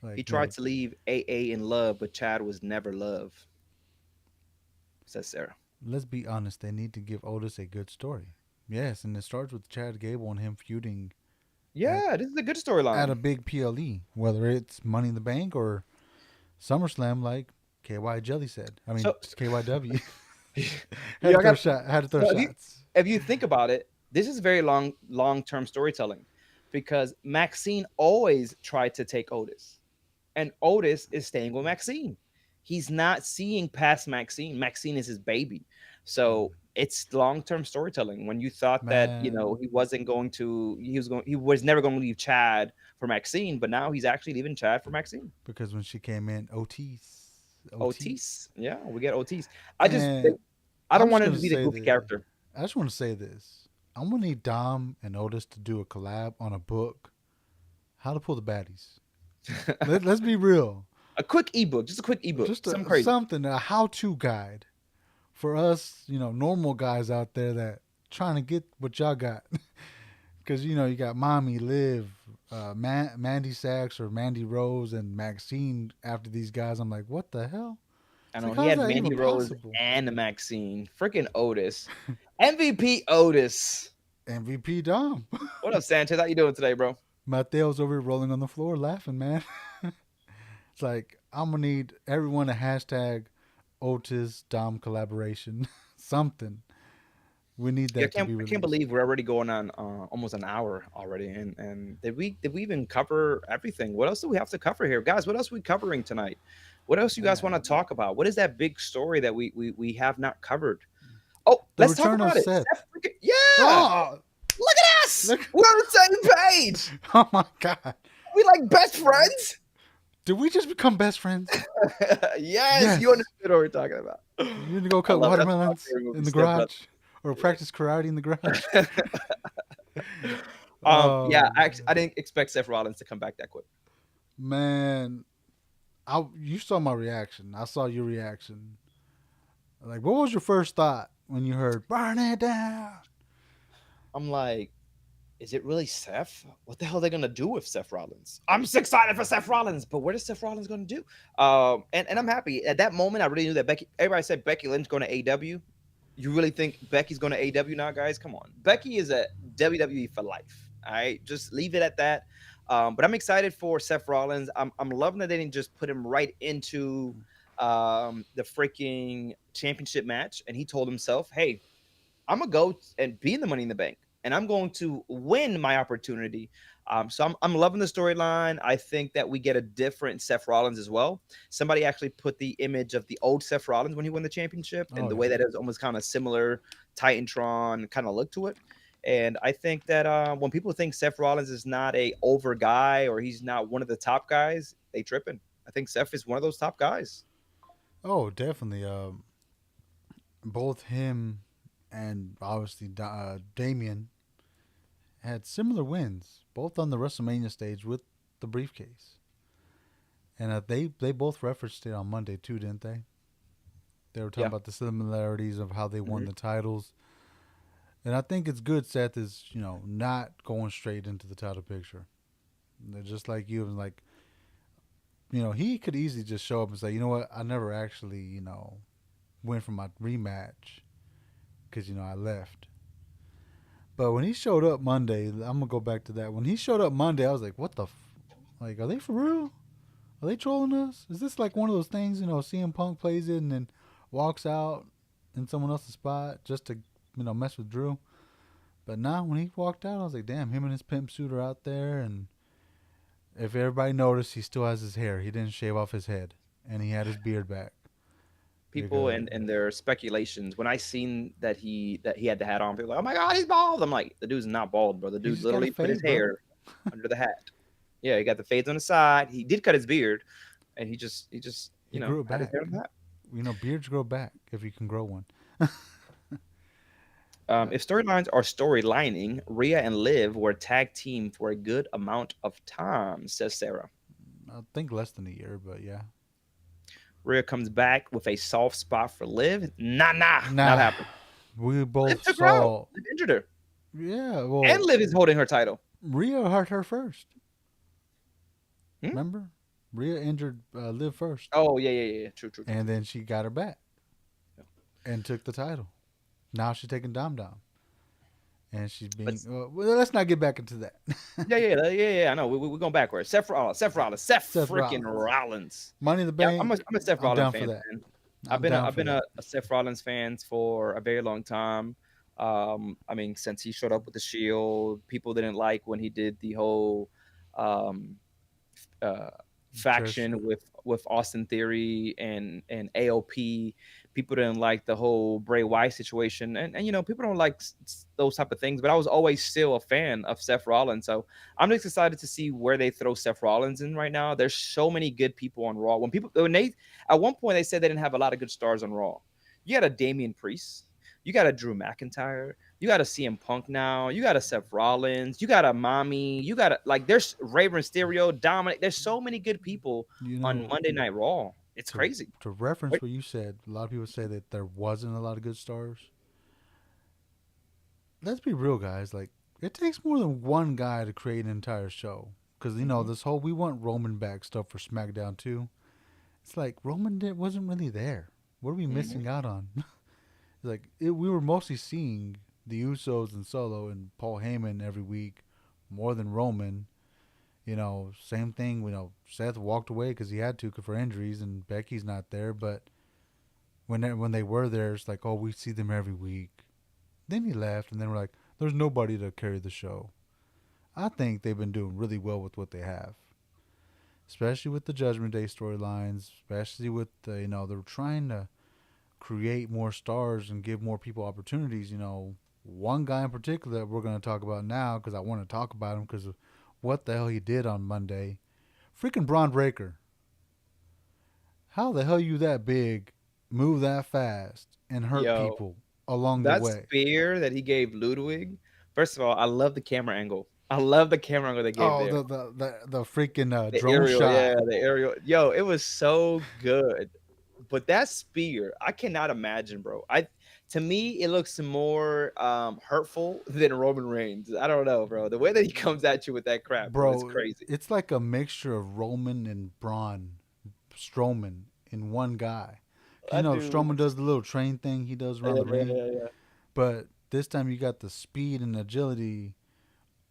He Like tried no, to leave AA in love, but Chad was never love, says Sarah. let's be honest. They need to give Otis a good story. Yes, and it starts with Chad Gable and him feuding at Yeah, this is a good at a storyline. big PLE, whether it's Money in the Bank or SummerSlam, like KY Jelly said. I mean So KYW had to yeah, I throw got. shot. Had to throw So shots. if you think about it, this is very long term storytelling, because Maxine always tried to take Otis, and Otis is staying with Maxine. He's not seeing past Maxine. Maxine is his baby. So it's long-term storytelling. When you thought that, Man, he wasn't going to, he was never going to leave Chad for Maxine, but now he's actually leaving Chad for Maxine. because when she came in, Otis, Otis. Yeah, we get Otis. I just and I I'm don't just want him gonna to be the say goofy this. character. I just want to say this. I'm gonna need Dom and Otis to do a collab on a book. How to pull the baddies. Let's be real. A quick ebook, just a quick ebook. Just Something crazy. something, a how-to guide for us, normal guys out there that trying to get what y'all got. Because you got Mommy, Liv, Mandy Sachs or Mandy Rose, and Maxine. After these guys, I'm like, what the hell? I It's know like, he how's had that Mandy even Rose possible? and Maxine. Freaking Otis. MVP Otis. MVP Dom. What up, Sanchez? How you doing today, bro? Mateo's over here rolling on the floor laughing, man. It's like I'm gonna need everyone to hashtag Otis Dom collaboration, something. We need Yeah, that to be I can't released. believe we're already going on almost an hour already. And did we even cover everything? What else do we have to cover here, guys? What else are we covering tonight? What else you guys want to Man. talk about? What is that big story that we have not covered? Oh, The let's talk return of about it. Seth. Yeah, Oh, look at us. look! We're on the same page. Oh my God! We like best friends. Did we just become best friends? Yes, you Yes. understood what we're talking about. You need to go I cut love it. That's my watermelons favorite in movie, the Step Brother. garage, or practice karate in the garage. Yeah, Oh I didn't expect Seth Rollins to come back that quick. man, you saw my reaction. I saw your reaction. Like, what was your first thought when you heard "burn it down"? I'm like, is it really Seth? What the hell are they gonna do with Seth Rollins? I'm just excited for Seth Rollins, but what is Seth Rollins gonna do? And I'm happy. At that moment, I really knew that Becky. Everybody said Becky Lynch going to AW. You really think Becky's going to AW now, guys? Come on, Becky is a WWE for life. All right, just leave it at that. But I'm excited for Seth Rollins. I'm loving that they didn't just put him right into the freaking championship match, and he told himself, "Hey, I'm gonna go and be in the Money in the Bank, and I'm going to win my opportunity." So I'm loving the storyline. I think that we get a different Seth Rollins as well. Somebody actually put the image of the old Seth Rollins when he won the championship, and Oh the yeah. way that it was almost kind of similar Titantron kind of look to it. And I think that when people think Seth Rollins is not a over guy or he's not one of the top guys, they tripping. I think Seth is one of those top guys. Oh, definitely. Both him and obviously Damien had similar wins, both on the WrestleMania stage with the briefcase. And they both referenced it on Monday too, didn't they? They were talking Yeah. about the similarities of how they won Hmm. the titles. And I think it's good Seth is, not going straight into the title picture. They're just like you and like, he could easily just show up and say, you know what, I never actually, went for my rematch because, I left. But when he showed up Monday, I'm gonna go back to that. When he showed up Monday, I was like, "What the? Like, are they for real? Are they trolling us? Is this like one of those things? CM Punk plays it and then walks out in someone else's spot just to mess with Drew." But now when he walked out, I was like, "Damn, him and his pimp suit are out there." And if everybody noticed, he still has his hair. He didn't shave off his head, and he had his beard back People because and their speculations. When I seen that he had the hat on, people were like, "Oh my god, he's bald!" I'm like, the dude's not bald, bro. The he dude just got a literally put his fade, bro. hair under the hat. Yeah, he got the fades on the side. He did cut his beard, and he just He grew it had his hair on back. the hat. Beards grow back if you can grow one. If storylines are storylining, Rhea and Liv were tag team for a good amount of time, says Sarah. I think less than a year, but yeah. Rhea comes back with a soft spot for Liv. Nah, not Nah, happening. we Liv both took her out. saw. Liv injured her, Yeah, and well, Liv is holding her title. Rhea hurt her first. Hmm? Remember, Rhea injured Liv first, Oh yeah. True. and then she got her back and took the title. Now she's taking Dom Dom, and she's being. Let's Well, let's not get back into that. yeah. I know we're going backwards. Seth Seth freaking Rollins, Rollins. Money in the Yeah, I'm Bank. a Seth I'm Rollins down for fan, that. man. I'm down I've for been that. a Seth Rollins fan for a very long time. I mean, since he showed up with the Shield, people didn't like when he did the whole um, uh, Trish, faction with Austin Theory and AOP. People didn't like the whole Bray Wyatt situation, and people don't like those type of things. But I was always still a fan of Seth Rollins, so I'm just excited to see where they throw Seth Rollins in right now. There's so many good people on Raw. When they at one point they said they didn't have a lot of good stars on Raw. You got a Damian Priest, you got a Drew McIntyre, you got a CM Punk now. You got a Seth Rollins. You got a Mommy. You got a there's Raven Stereo, Dominic. There's so many good people you on know, Monday Night Raw. It's to crazy. to reference Wait, what you said, a lot of people say that there wasn't a lot of good stars. Let's be real, guys. Like, it takes more than one guy to create an entire show. Because mhm, this whole we want Roman back stuff for SmackDown too. It's like wasn't really there. What are we mhm. missing out on? We were mostly seeing the Usos and Solo and Paul Heyman every week more than Roman. Same thing. Seth walked away because he had to for injuries, and Becky's not there. But when they were there, it's like, oh, we see them every week. Then he left, and then we're like, there's nobody to carry the show. I think they've been doing really well with what they have, especially with the Judgment Day storylines, especially with they're trying to create more stars and give more people opportunities. One guy in particular that we're going to talk about now because I want to talk about him because of what the hell he did on Monday. Freaking Braun Breaker. How the hell you that big, move that fast, and hurt Yo, people along the that way? spear that he gave Ludwig. First of all, I love the camera angle. I love the camera angle they gave Oh, there. the freaking The drone aerial, shot. yeah, the aerial. Yo, it was so good. But that spear, I cannot imagine, bro. I To me, it looks more hurtful than Roman Reigns. I don't know, bro. The way that he comes at you with that crap, bro, it's Bro, crazy. it's like a mixture of Roman and Braun Strowman in one guy. You That know, dude. Strowman does the little train thing he does around Yeah, the yeah, ring, yeah, yeah. but this time you got the speed and agility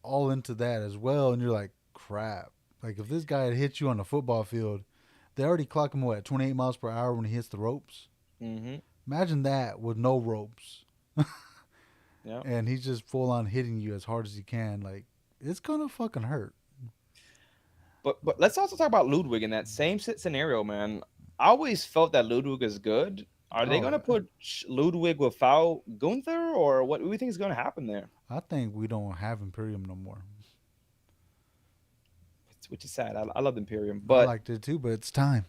all into that as well, and you're like, crap. Like if this guy had hit you on the football field, they already clock him what 28 miles per hour when he hits the ropes. Mm-hmm. Imagine that with no ropes, Yeah. and he's just full on hitting you as hard as he can. Like it's gonna fucking hurt. But let's also talk about Ludwig in that same scenario, man. I always felt that Ludwig is good. Are they Oh gonna yeah. put Ludwig without Gunther, or what do we think is gonna happen there? I think we don't have Imperium no more. Which is sad. I love Imperium, I but liked it too, but it's time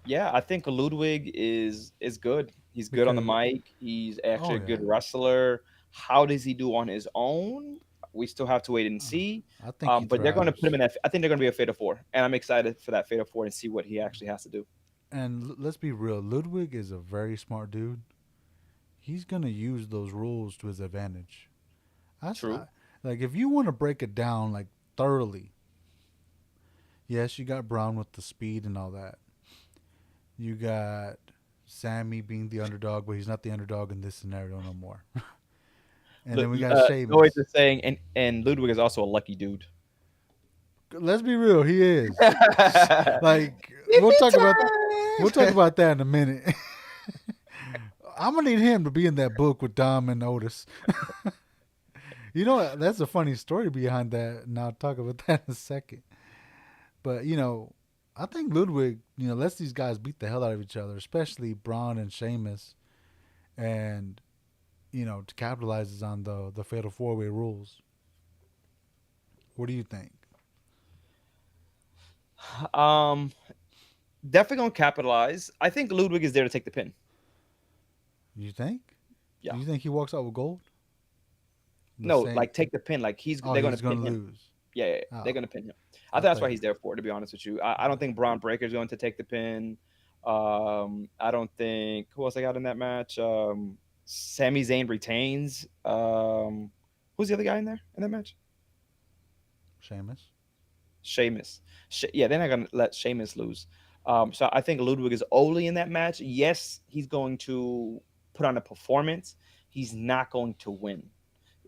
yeah, I think Ludwig is good. He's good on the because mic. He's actually oh a yeah, good wrestler. How does he do on his own? We still have to wait and uh, see. I think he But they're going to put him thrives. in that. I think they're going to be a Fatal Four, and I'm excited for that Fatal Four and see what he actually has to do. And let's be real, Ludwig is a very smart dude. He's gonna use those rules to his advantage. True. Like if you want to break it down like thoroughly, yes, you got Brown with the speed and all that. You got Sammy being the underdog, but he's not the underdog in this scenario no more. And then we got Lloyd Sheamus. is saying, and Ludwig is also a lucky dude. Let's be real, he is. Like Yippee we'll time! talk about that in a minute. I'm gonna need him to be in that book with Dom and Otis. You know that's a funny story behind that, and I'll talk about that in a second. But I think Ludwig, lets these guys beat the hell out of each other, especially Braun and Sheamus, and capitalizes on the fatal 4-way rules. What do you think? um, Definitely gonna capitalize. I think Ludwig is there to take the pin. You think? Yeah. Do you think he walks out with gold? The No, same. like take the pin. Like Oh, they're gonna he's pin gonna him. lose. Yeah, yeah, yeah. They're Oh, gonna pin him. I I think that's thought why you. he's there for. To be honest with you, I don't Oh, think Braun Breaker's going to take the pin. I don't think who else I got in that match. Sami Zayn retains. Who's the other guy in there in that match? Sheamus. Sheamus. Yeah, they're not gonna let Sheamus lose. So I think Ludwig is only in that match. Yes, he's going to put on a performance. He's not going to win,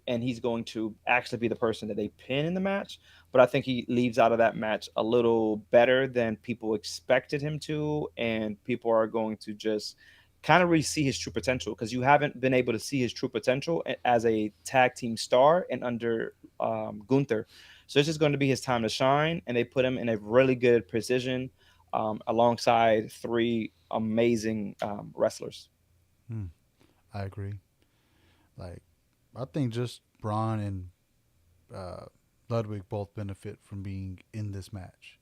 and he's going to actually be the person that they pin in the match. But I think he leaves out of that match a little better than people expected him to, and people are going to just kind of really see his true potential because you haven't been able to see his true potential as a tag team star and under Gunther. So it's just going to be his time to shine, and they put him in a really good position alongside three amazing wrestlers. Hmm, I agree. Like, I think just Braun and uh, Ludwig both benefit from being in this match.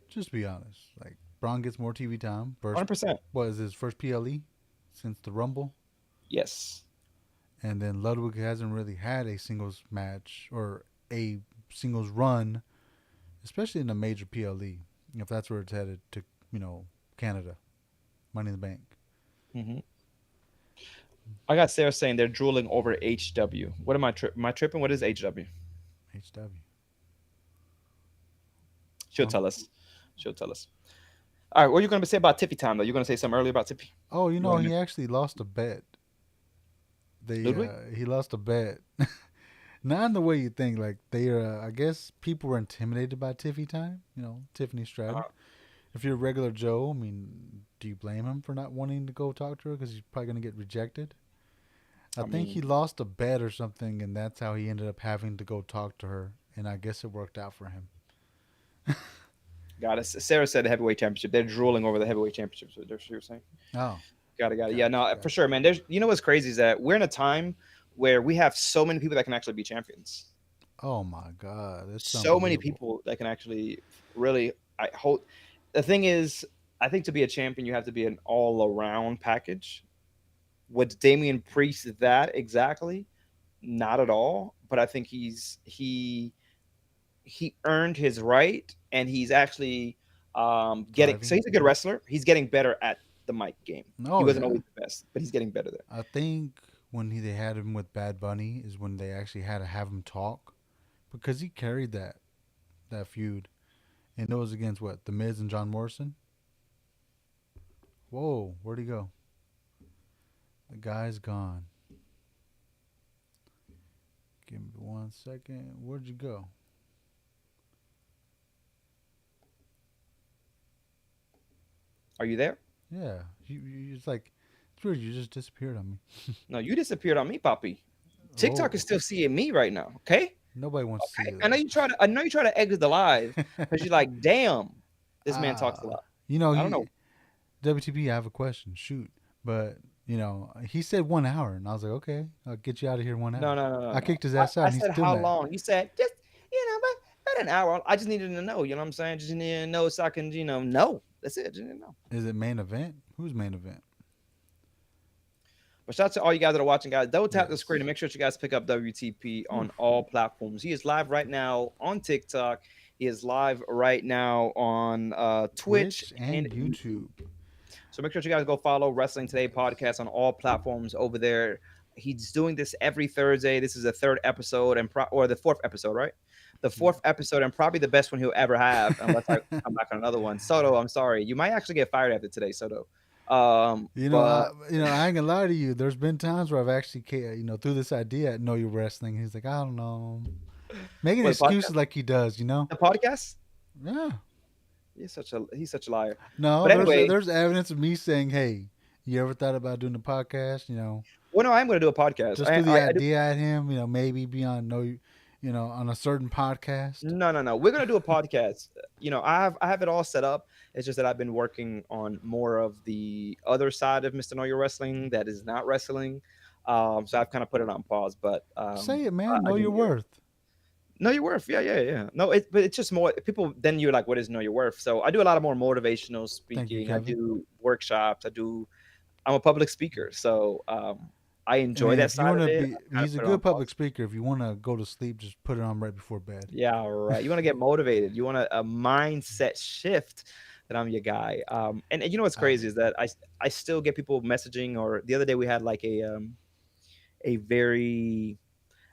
Just be honest. Like, Braun gets more TV time. First, 100%. what is his first PLE since the Rumble? Yes. And then Ludwig hasn't really had a singles match or a singles run, especially in a major PLE, if that's where it's headed to, you know, Canada, Money in the Bank. Hmm. I got Sarah saying they're drooling over HW. What am I Am I tripping? What is HW? HW. She'll Huh? tell us. She'll tell us. All right. What are you going to say about Tiffy time though? You're going to say something earlier about Tiffy. Oh, You want to he mention actually lost a bet. Ludwig? He lost a bet. Not in the way you think. Like I guess people were intimidated by Tiffy time. Tiffany Stratton. If you're a regular Joe, I mean, do you blame him for not wanting to go talk to her because he's probably gonna get rejected? I I think he mean, lost a bet or something, and that's how he ended up having to go talk to her. And I guess it worked out for him. got it. Sarah said the heavyweight championship. They're drooling over the heavyweight championship. So she was saying. Oh, Got it. Yeah, gotcha, no, for gotcha. sure, man. There's, what's crazy is that we're in a time where we have so many people that can actually be champions. Oh my God, it's So many unbelievable. people that can actually really. I hope. The thing is, I think to be a champion, you have to be an all-around package. Was Damian Priest that exactly? Not at all. But I think he earned his right, and he's actually getting. So Thriving. he's a good wrestler. He's getting better at the mic game. He Oh wasn't yeah, always the best, but he's getting better there. I think. when they had him with Bad Bunny is when they actually had to have him talk because he carried that feud, and it was against what the Miz and John Morrison. Whoa, where'd he go? The guy's gone. Give me 1 second. Where'd you go? Are you there? Yeah, it's like it's weird. You just disappeared on me. No, you disappeared on me, Poppy. TikTok is Oh, still seeing me right now. Okay. nobody wants to see Okay. you I know you though. try to. I know you try to exit the live because you're like, damn, this man talks a Ah, lot. I don't he know. WTP. I have a question. Shoot, but he said 1 hour, and I was like, okay, I'll get you out of here in one No, hour. no, no, no, I no. kicked his ass out, I and he's said still how mad. long? You said just but an hour. I just needed to know. You know what I'm saying? Just needed to know so I can know. That's it. Just need to know. Is it main event? Who's main event? But shout out to all you guys that are watching, guys. Double tap the screen and Yes. make sure that you guys pick up WTP on Oof. all platforms. He is live right now on TikTok. He is live right now on Twitch Twitch and and YouTube. YouTube. So make sure you guys go follow Wrestling Today podcast on all platforms over there. He's doing this every Thursday. This is the third episode or the fourth episode, right? The Yeah. fourth episode and probably the best one he'll ever have, unless I come back on another one. Soto, I'm sorry, you might actually get fired after today, Soto. But I ain't gonna lie to you. There's been times where I've actually, through this idea, know you're wrestling. He's like, I don't know, making what excuses like he does. the podcast? Yeah. He's such a liar. No, But anyway, there's evidence of me saying, hey, you ever thought about doing a podcast? well, no, I'm going to do a podcast. Just I, through the I, I do. idea at him. Maybe be on on a certain podcast. No, no, no. We're gonna do a podcast. I have it all set up. It's just that I've been working on more of the other side of Mr. Know Your Wrestling that is not wrestling. So I've kind of put it on pause. But Say it, I, man. I Know do your need it. worth. Know your worth. Yeah, yeah, yeah. No, but it's just more people. Then you're like, what is know your worth? So I do a lot of more motivational Thank you, speaking. I Kevin. do workshops. I'm a public speaker, so I I enjoy mean, that if you side want of to it. be, I kind of he's a put it on good public pause. speaker. If you want to go to sleep, just put it on right before bed. Yeah, right. You want to get motivated. You want a mindset shift. That I'm your guy. And you know what's I crazy is that I still get people messaging. Or the other day we had like a very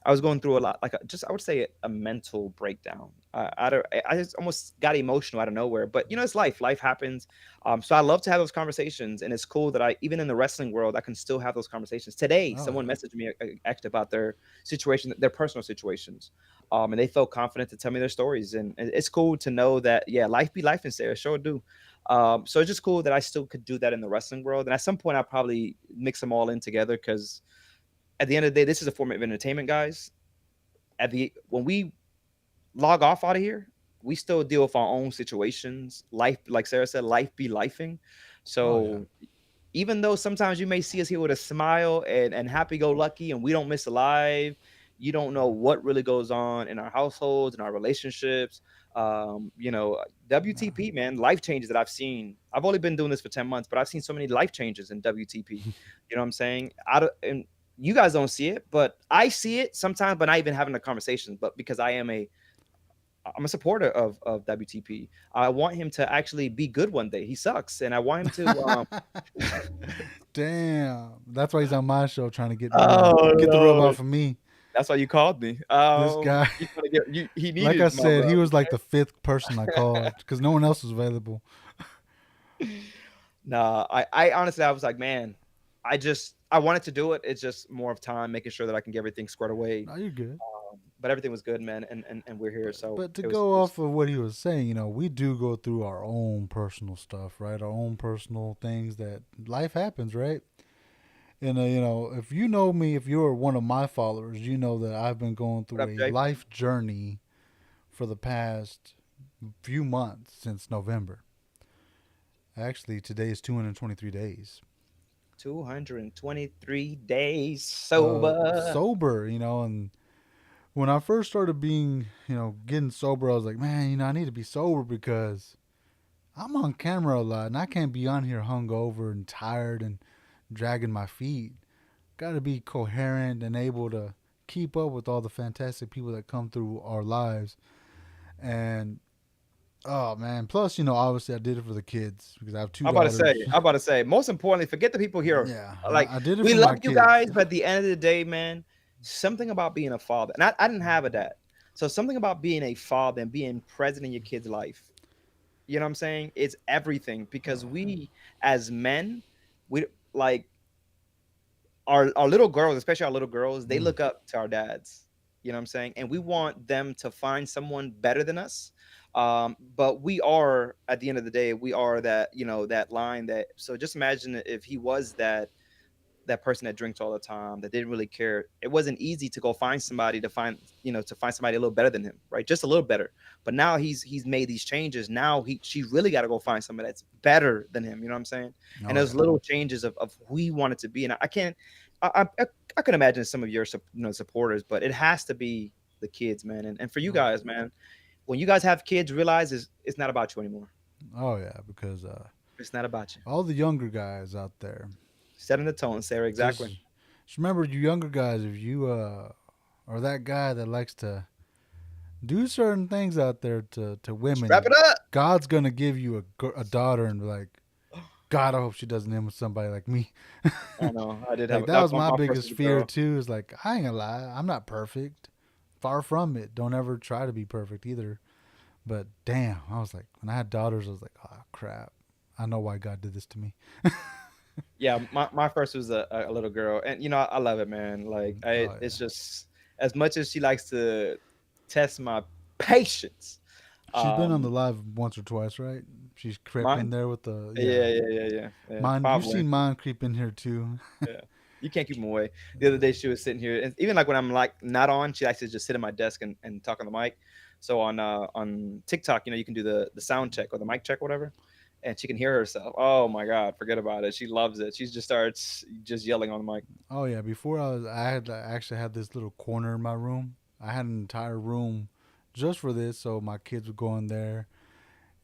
I was going through a lot, like just I would say a mental breakdown. I just almost got emotional out of nowhere. But it's life. Life happens. So I love to have those conversations, and it's cool that I even in the wrestling world I can still have those conversations. Today, oh someone yeah. messaged me actually about their situation, their personal situations, and they felt confident to tell me their stories. And it's cool to know that yeah, life be life and say, sure do. So it's just cool that I still could do that in the wrestling world. And at some point, I'll probably mix them all in together because at the end of the day, this is a form of entertainment, guys. When we log off out of here, we still deal with our own situations. Life, like Sarah said, life be lifing. Oh yeah. So even though sometimes you may see us here with a smile and happy go lucky and we don't miss a live, you don't know what really goes on in our households and our relationships. No. WTP, man, life changes that I've seen. I've only been doing this for 10 months, but I've seen so many life changes in WTP. You know what I'm saying? And you guys don't see it, but I see it sometimes, but not even having a conversation. But because I'm a supporter of WTP. I want him to actually be good one day. He sucks, and I want him to. Damn. That's why he's on my show trying to Oh get the rub Lord, off of me. that's why you called me. This guy, He's gonna get you. He like I needed my said, he love. was like the fifth person I called because no one else was available. Nah, I honestly, I was like, man, I wanted to do it. It's just more of time, making sure that I can get everything squared away. No, you're good. But everything was good, man, and we're here. So But to it was. go It was off of what he was saying, we do go through our own personal stuff, right? Our own personal things that life happens, right? And if you know me, if you're one of my followers, you know that I've been going what through up, a Jay? life journey for the past few months since November. Actually, today is 223 days. 223 days sober. Sober, and when I first started being, getting sober, I was like, man, I need to be sober because I'm on camera a lot and I can't be on here hungover and tired and dragging my feet. Got to be coherent and able to keep up with all the fantastic people that come through our lives. And Oh man. Plus, obviously I did it for the kids because I have two I'm about to say, daughters. I'm about to say, most importantly, forget the people here. Yeah, Like, I did it we for love my you kids. guys, but at the end of the day, man, something about being a father, and I didn't have a dad. So something about being a father and being present in your kid's life, you know what I'm saying? It's everything because Oh, we as men, we like our little girls, especially our little girls, they mm. look up to our dads. You know what I'm saying? And we want them to find someone better than us. But we are, at the end of the day, we are that, that line that. So just imagine if he was that person that drinks all the time, that didn't really care. It wasn't easy to go find somebody to find somebody a little better than him, right? Just a little better. But now he's made these changes. Now she really got to go find somebody that's better than him. You know what I'm saying? And Oh those yeah. little changes of who he wanted to be. And I can't, I can imagine some of your supporters, but it has to be the kids, man. And for you Oh guys, man, when you guys have kids, realize it's not about you anymore. oh yeah. Because It's not about you. all the younger guys out there, Setting the tone, Sarah. Exactly. just remember, you younger guys, if you are that guy that likes to do certain things out there to Let's wrap women, it up. God's gonna give you a daughter and be like, God, I hope she doesn't end with somebody like me. I know. I did have Like that that was was my my first biggest was a fear girl. too. Is like I ain't gonna lie, I'm not perfect. Far from it. Don't ever try to be perfect either. But damn, I was like, when I had daughters, I was like, oh crap, I know why God did this to me. Yeah, my first was a little girl, and I love it, man. Like Oh it's yeah, just as much as she likes to test my patience. she's been on the Um, live once or twice, right? She's crept in Mine, there with the yeah, yeah. yeah, yeah, yeah, yeah, Mine, you've probably. seen mine creep in here too. Yeah, you can't keep them away. The other day she was sitting here, and even like when I'm like not on, she likes to just sit at my desk and talk on the mic. So on TikTok, you can do the sound check or the mic check, or whatever, and she can hear herself. Oh my god, forget about it. She loves it. She just starts just yelling on the mic. Oh yeah, before I actually had this little corner in my room. I had an entire room just for this, so my kids would go in there,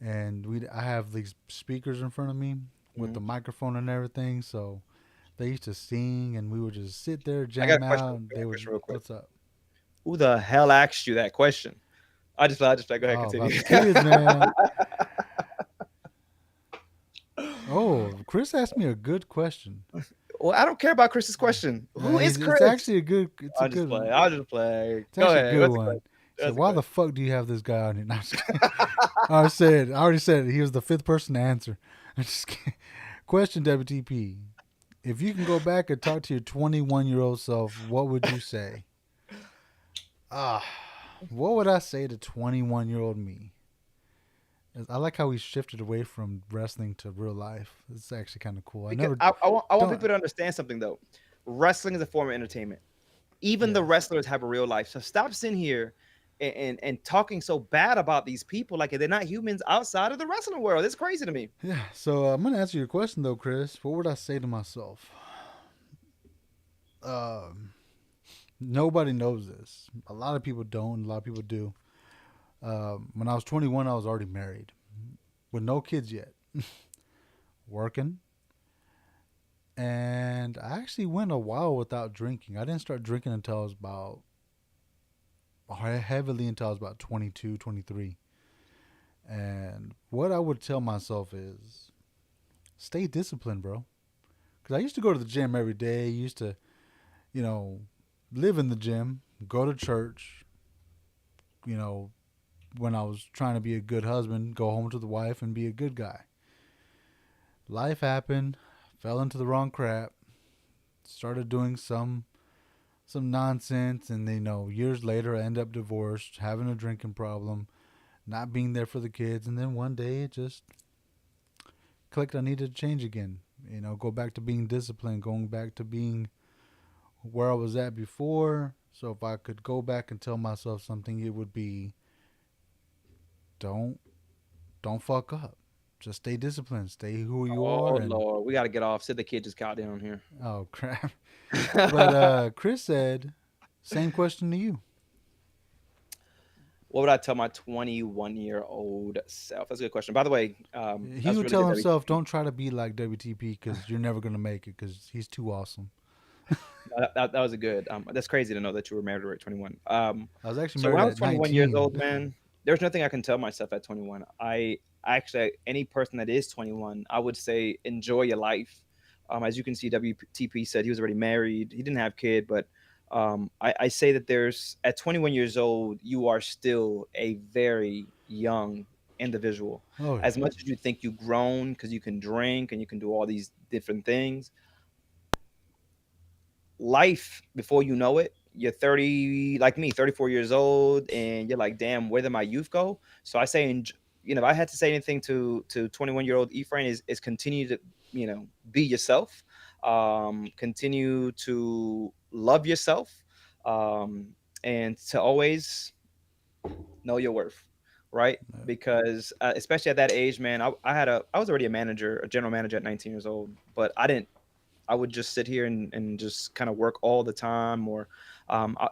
and I have these speakers in front of me with Mhm. the microphone and everything. So they used to sing, and we would just sit there, I got a jam question. out, I and got they a would. question real quick. What's up? Who the hell asked you that question? I just go ahead, Oh, about continue. the kids, man. Oh, Chris asked me a good question. Well, I don't care about Chris's question. Who is It's Chris? actually a good. It's a I'll just good play. one. I'll just play. It's Go actually a ahead. good What's the one. question? He said, What's the "Why the question? fuck do you have this guy on here?" No, I'm just kidding. I already said it. He was the fifth person to answer. I'm just kidding. Question, WTP. If you can go back and talk to your 21-year-old self, what would you say? Ah, what would I say to 21-year-old me? I like how we shifted away from wrestling to real life. It's actually kind of cool. I Because never I want don't. people to understand something though. Wrestling is a form of entertainment. Even the Yes. wrestlers have a real life. So stop sitting here and talking so bad about these people like they're not humans outside of the wrestling world. It's crazy to me. Yeah. So I'm gonna answer your question though, Chris. What would I say to myself? Um, Nobody knows this. A lot of people don't. A lot of people do. When I was 21, I was already married with no kids yet, working, and I actually went a while without drinking. I didn't start drinking until I was about heavily until I was about 22, 23. And what I would tell myself is stay disciplined, bro. Because I used to go to the gym every day. Used to, you know, live in the gym, go to church, you know, when I was trying to be a good husband, go home to the wife and be a good guy. Life happened, fell into the wrong crap, started doing some nonsense, and years later I end up divorced, having a drinking problem, not being there for the kids, and then one day it just clicked. I needed to change again. Go back to being disciplined, going back to being where I was at before. So if I could go back and tell myself something, it would be don't don't fuck up. Just stay disciplined. Stay who you are. Oh And Lord, we got to get off. Said the kid just got down here. oh crap. But Chris said, same question to you. What would I tell my 21-year-old self? That's a good question. By the way, He that's would really tell good, himself, WTP. don't try to be like WTP because you're never gonna make it because he's too awesome. That was a good. That's crazy to know that you were married at 21. I was actually So when married I was at 21 years 19. old, man. there's nothing I can tell myself at 21. I actually, any person that is 21, I would say enjoy your life. As you can see, WTP said he was already married. He didn't have kid, but I say that there's at 21 years old, you are still a very young individual. Oh As yeah. much as you think you've grown because you can drink and you can do all these different things, life before you know it, you're 30, like me, 34 years old, and you're like, damn, where did my youth go? So I say, if I had to say anything to 21-year-old Ephraim, is continue to, be yourself, continue to love yourself, and to always know your worth, right? Yeah. Because especially at that age, man, I was already a manager, a general manager at 19 years old, but I would just sit here and just kind of work all the time, or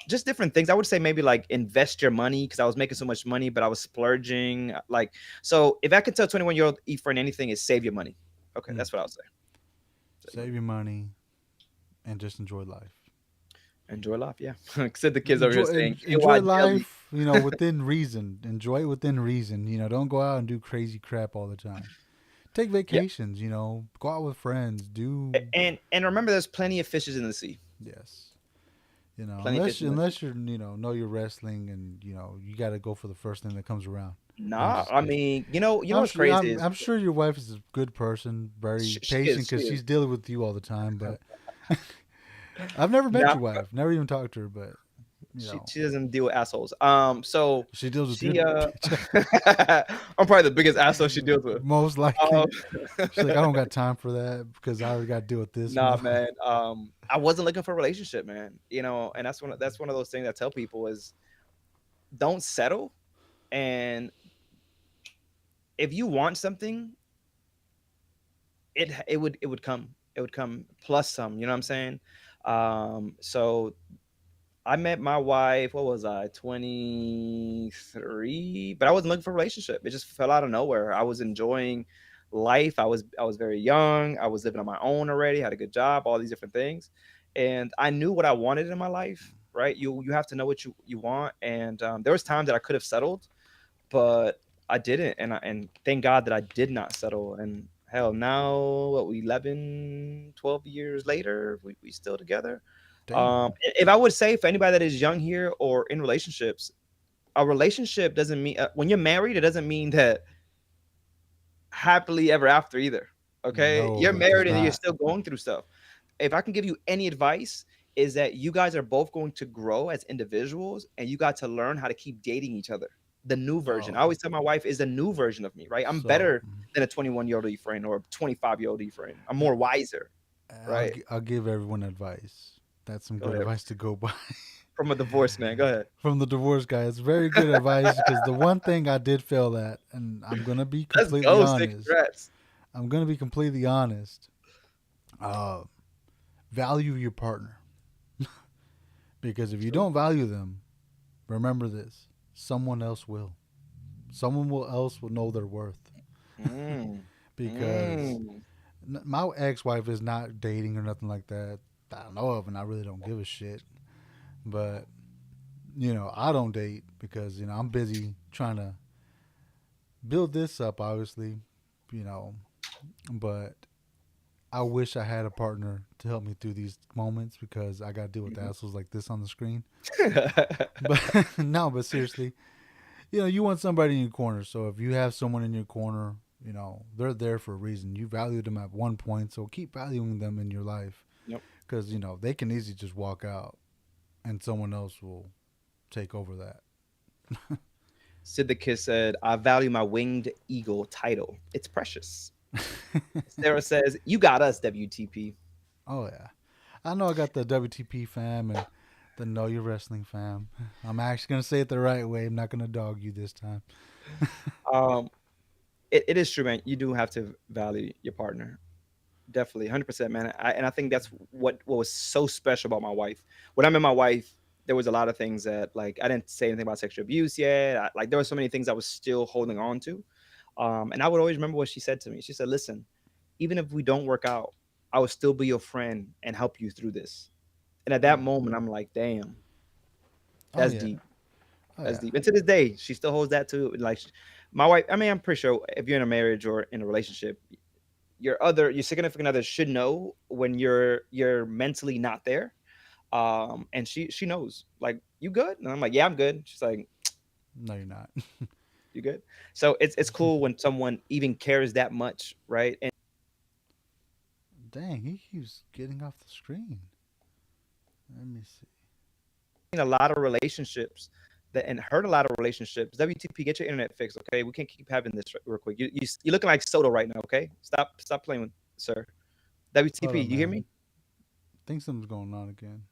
just different things. I would say maybe like invest your money, because I was making so much money, but I was splurging. Like, so if I could tell 21-year-old Ephraim anything, is save your money. Okay, Mm. that's what I'll say. Save Save money. your money and just enjoy life. Enjoy life. Yeah. Said the kids over here Enjoy saying enjoy KY jelly. life. Within reason. Enjoy it within reason. Don't go out and do crazy crap all the time. Take Yeah. vacations. Go out with friends. Do And remember, there's plenty of fishes in the sea. yes. Plenty of Unless fish in the sea. you're know you're wrestling and you got to go for the first thing that comes around. I'm Nah, just I kidding. mean, what's crazy is I'm sure your wife is a good person, very she patient is, she because is. she's dealing with you all the time. But I've never met Now, your wife, never even talked to her. But she doesn't deal with assholes. So she deals with you. she I'm probably the biggest asshole she deals with. Most likely. Um, She's like, I don't got time for that because I already got to deal with this nah, one. man. I wasn't looking for a relationship, man. And that's one of those things I tell people is don't settle. And if you want something, it would come plus some. You know what I'm saying? So I met my wife. What was I? 23, but I wasn't looking for a relationship. It just fell out of nowhere. I was enjoying life. I was very young. I was living on my own already. Had a good job. All these different things, and I knew what I wanted in my life. Right? You have to know what you want. And there was times that I could have settled, but I didn't. And thank God that I did not settle. And hell, now what, we 11, 12 years later, we still together. Damn. If I would say, for anybody that is young here or in relationships, a relationship doesn't mean, when you're married, it doesn't mean that happily ever after either. Okay, No, you're it does married and you're not. still going through stuff. If I can give you any advice, is that you guys are both going to grow as individuals, and you got to learn how to keep dating each other. The new version. I Oh, always tell my wife, is the new version of me, right? I'm so better than a 21-year-old Ephraim or a 25-year-old Ephraim. I'm more wiser, right? I'll give everyone advice. That's some Go good ahead. advice to go by. From a divorce man. Go ahead. From the divorce guy. It's very good advice because the one thing I did fail at, and I'm gonna be Let's completely go, Stick. honest. Congrats. I'm gonna be completely honest. Uh, value your partner because if you True. don't value them, remember this: someone else will. Someone will else will know their worth Mm, because mm. my ex-wife is not dating or nothing like that. I know of, and I really don't give a shit. But I don't date because I'm busy trying to build this up, obviously, you know. But I wish I had a partner to help me through these moments because I got to deal with Mhm. assholes like this on the screen. But no, but seriously, you want somebody in your corner. So if you have someone in your corner, they're there for a reason. You valued them at one point, so keep valuing them in your life Yep. because they can easily just walk out and someone else will take over that. Sid the Kid said, I value my winged eagle title. It's precious. Sarah says, you got us, WTP. Oh yeah, I know I got the WTP fam and the Know Your Wrestling fam. I'm actually gonna say it the right way. I'm not gonna dog you this time. Um, it is true, man. You do have to value your partner. Definitely, 100%, man. And I think that's what was so special about my wife. When I met my wife, there was a lot of things that, like, I didn't say anything about sexual abuse yet. Like, there were so many things I was still holding on to. And I would always remember what she said to me. She said, listen, even if we don't work out, I will still be your friend and help you through this. And at that Mm. moment, I'm like, damn, Oh that's yeah, deep. Oh That's yeah. deep. And to this day, she still holds that too. Like my wife. I mean, I'm pretty sure if you're in a marriage or in a relationship, your significant other should know when you're mentally not there. And she knows. Like, you good? And I'm like, yeah, I'm good. She's like, No, you're not. you good? So it's cool when someone even cares that much, right? And Dang, he keeps getting off the screen. Let me see. a lot of relationships that and hurt a lot of relationships. WTP, get your internet fixed, okay? We can't keep having this real quick. You're looking like Soto right now, okay? Stop playing with sir. Hold WTP, up, you hear man. me? I think something's going on again.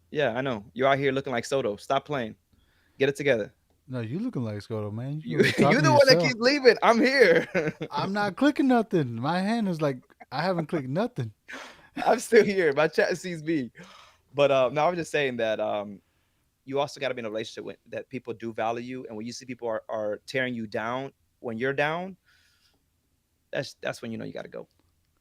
Yeah, I know. You're out here looking like Soto. Stop playing. Get it together. No, you looking like Scoto, man. You You over there you're talking to the one that yourself. keeps leaving. I'm here. I'm not clicking nothing. My hand is like I haven't clicked nothing. I'm still here. My chat sees me. But no, I was just saying that you also got to be in a relationship with that people do value, and when you see people are tearing you down when you're down, that's when you know you got to go.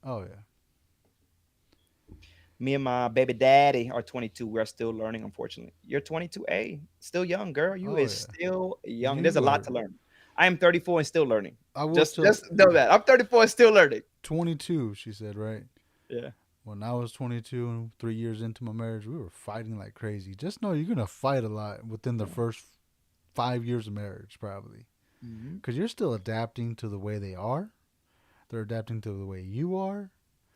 Oh yeah. Me and my baby daddy are 22. We're still learning, unfortunately. You're 22A, still young, girl. You Oh is yeah. still young. There's a You lot are. to learn. I am 34 and still learning. I will tell. Just know that I'm 34 and still learning. 22. She said, right. Yeah. When I was 22 and 3 years into my marriage, we were fighting like crazy. Just know you're gonna fight a lot within the Yeah. first 5 years of marriage, probably, Hmm. because you're still adapting to the way they are. They're adapting to the way you are,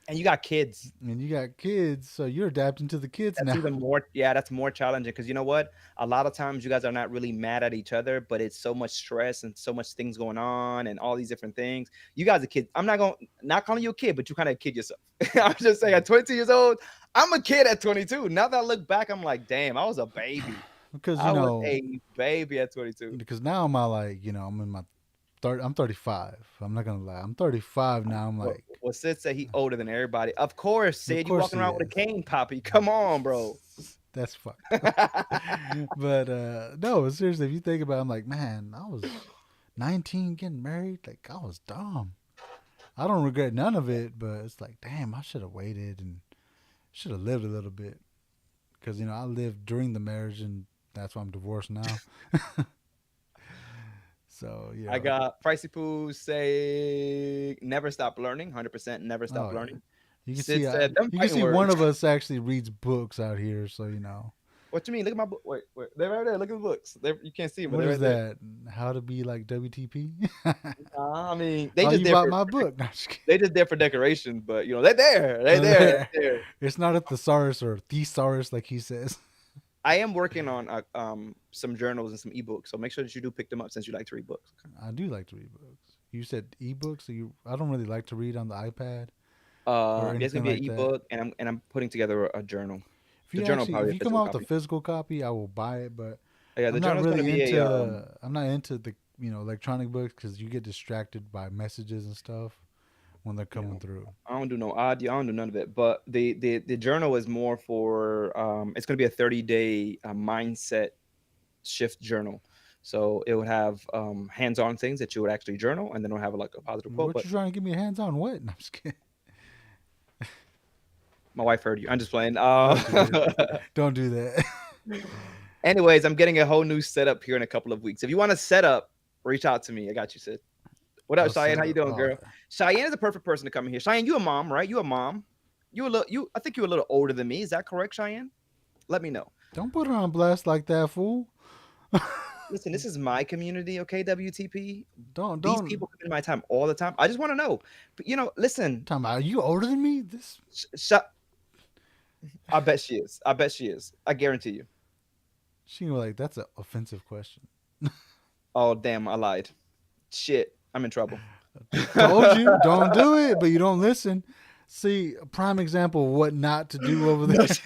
And you got kids. and you got kids, so you're adapting to the kids That's now. even more, yeah, that's more challenging because you know what? A lot of times you guys are not really mad at each other, but it's so much stress and so much things going on and all these different things. You guys are kids. I'm not going not calling you a kid, but you kind of kid yourself. I'm just saying at 22 years old, I'm a kid at 22. Now that I look back, I'm like, damn, I was a baby. Because I was a baby at 22. because now my like I'm in my I'm 35. I'm not gonna lie. I'm 35 now. I'm Well, like, well, Sid said he older than everybody. Of course, of Sid, you course walking he around with a is. cane, Poppy. Come on, bro. That's fucked up. But no, seriously, if you think about it, I'm like, man, I was 19 getting married. Like, I was dumb. I don't regret none of it, but it's like, damn, I should have waited and should have lived a little bit. Because, I lived during the marriage and that's why I'm divorced now. So, I got Pricey Poo say never stop learning, 100% never stop oh, yeah. learning. You can see, Sid said them you can fighting see one words. of us actually reads books out here. So, What you mean? Look at my book. Wait. They're right there. Look at the books. You can't see them, but what they're is right there. that? How to be like WTP? I mean, Oh, you bought my book. No, I'm just kidding. they just there for decoration, but they're there. They're Oh, there. there. They're there. It's not a thesaurus or thesaurus like he says. I am working on some journals and some ebooks, so make sure that you do pick them up since you like to read books. I do like to read books. You said ebooks, so I don't really like to read on the iPad or Yeah, it's gonna anything be like an that. ebook, and I'm putting together a journal. If The you journal actually probably if a you come physical out with a copy. physical copy, I will buy it. But Yeah, the I'm not journal's gonna really be a into the electronic books because you get distracted by messages and stuff when they're you coming through. I don't do no audio. I don't do none of it. But the journal is more for it's going to be a 30-day mindset shift journal. So it would have hands-on things that you would actually journal, and then it'll have like a positive quote. What But you trying to get me hands on? What? No, I'm just kidding. my wife heard you. I'm just playing. Don't do that. Don't do that. Anyways, I'm getting a whole new setup here in a couple of weeks. If you want to set up, reach out to me. I got you, Sid. What up, I'll Cheyenne? set How you up. doing, Oh girl? yeah. Cheyenne is a perfect person to come in here. Cheyenne, you a mom, right? You a mom. You a little. You. I think you're a little older than me. Is that correct, Cheyenne? Let me know. Don't put her on blast like that, fool. Listen, this is my community, okay, WTP? These Don't. people come in my time all the time. I just want to know. But listen, Talking about, are you older than me? This shut. I bet she is. I bet she is. I guarantee you. she was like, that's an offensive question. Oh, damn, I lied. Shit, I'm in trouble. Told you, don't do it, but you don't listen. See, a prime example of what not to do over No, there.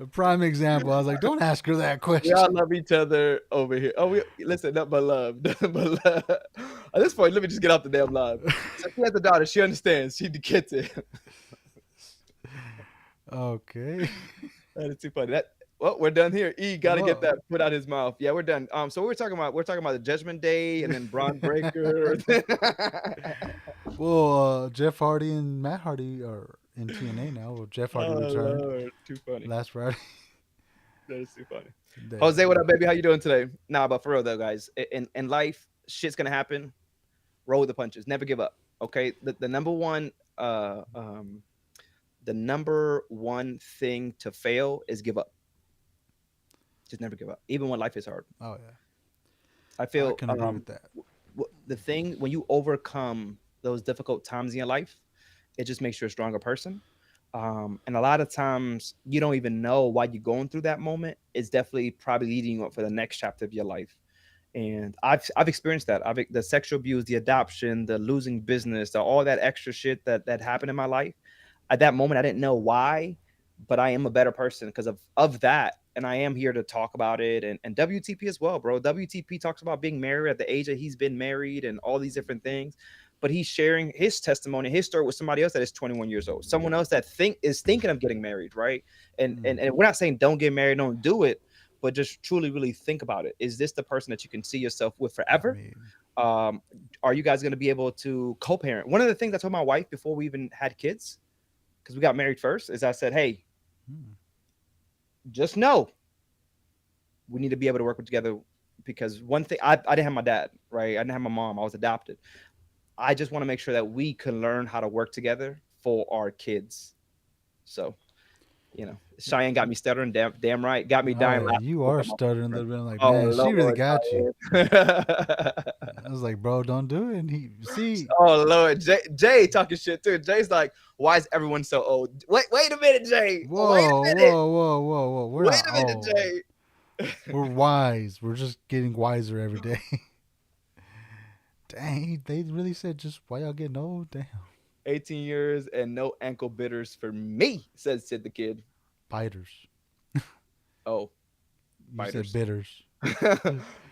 A prime example. I was like, don't ask her that we question. all love each other over here. Oh, we listen, nothing but love. Nothing but love. At this point, let me just get off the damn live. So she has a daughter. She understands. She gets it. Okay. That is too funny. Well, we're done here. E got to get Well, that put out his mouth. Yeah, we're done. So we're talking about the Judgment Day and then Braun Breaker. Jeff Hardy and Matt Hardy are in TNA now. Well, Jeff Hardy Oh returned Lord, too funny. last Friday. That is too funny. Jose, what up, Definitely. baby? How you doing today? Nah, but for real though, guys, in life, shit's gonna happen. Roll with the punches. Never give up. Okay. The number one the number one thing to fail is give up. Just never give up, even when life is hard. Oh yeah, I I feel can agree with that. the thing when you overcome those difficult times in your life, it just makes you a stronger person. And a lot of times you don't even know why you're going through that moment. It's definitely probably leading you up for the next chapter of your life. And I've experienced that. The sexual abuse, the adoption, the losing business, all that extra shit that happened in my life. At that moment, I didn't know why, but I am a better person because of that. And I am here to talk about it and WTP as well, bro. WTP talks about being married at the age that he's been married and all these different things. But he's sharing his testimony, his story with somebody else that is 21 years old, someone else that is thinking of getting married, right? And, Mm. and and we're not saying don't get married, don't do it, but just truly, really think about it. Is this the person that you can see yourself with I forever? mean, Um, are you guys going to be able to co-parent? One of the things I told my wife before we even had kids, because we got married first, is I said, hey, mm. just know we need to be able to work together because one thing I didn't have my dad, right? I didn't have my mom. I was adopted. I just want to make sure that we can learn how to work together for our kids. So, Cheyenne got me stuttering. Damn right. Got me Oh dying yeah, laughing. you Look are at my stuttering a friend. little bit. I'm like, Oh man, she really Lord, got you. Cheyenne. I was like, bro, don't do it. And he see, Oh Lord, Jay talking shit too. Jay's like, why is everyone so old? Wait a minute, Jay. Wait whoa, a minute. whoa, whoa, whoa, whoa. We're Wait not a minute, old. Jay. We're wise. We're just getting wiser every day. Dang, they really said just why y'all getting old? Damn, 18 years and no ankle bitters for me, says Sid the kid. biters. Oh, You said biters. bitters.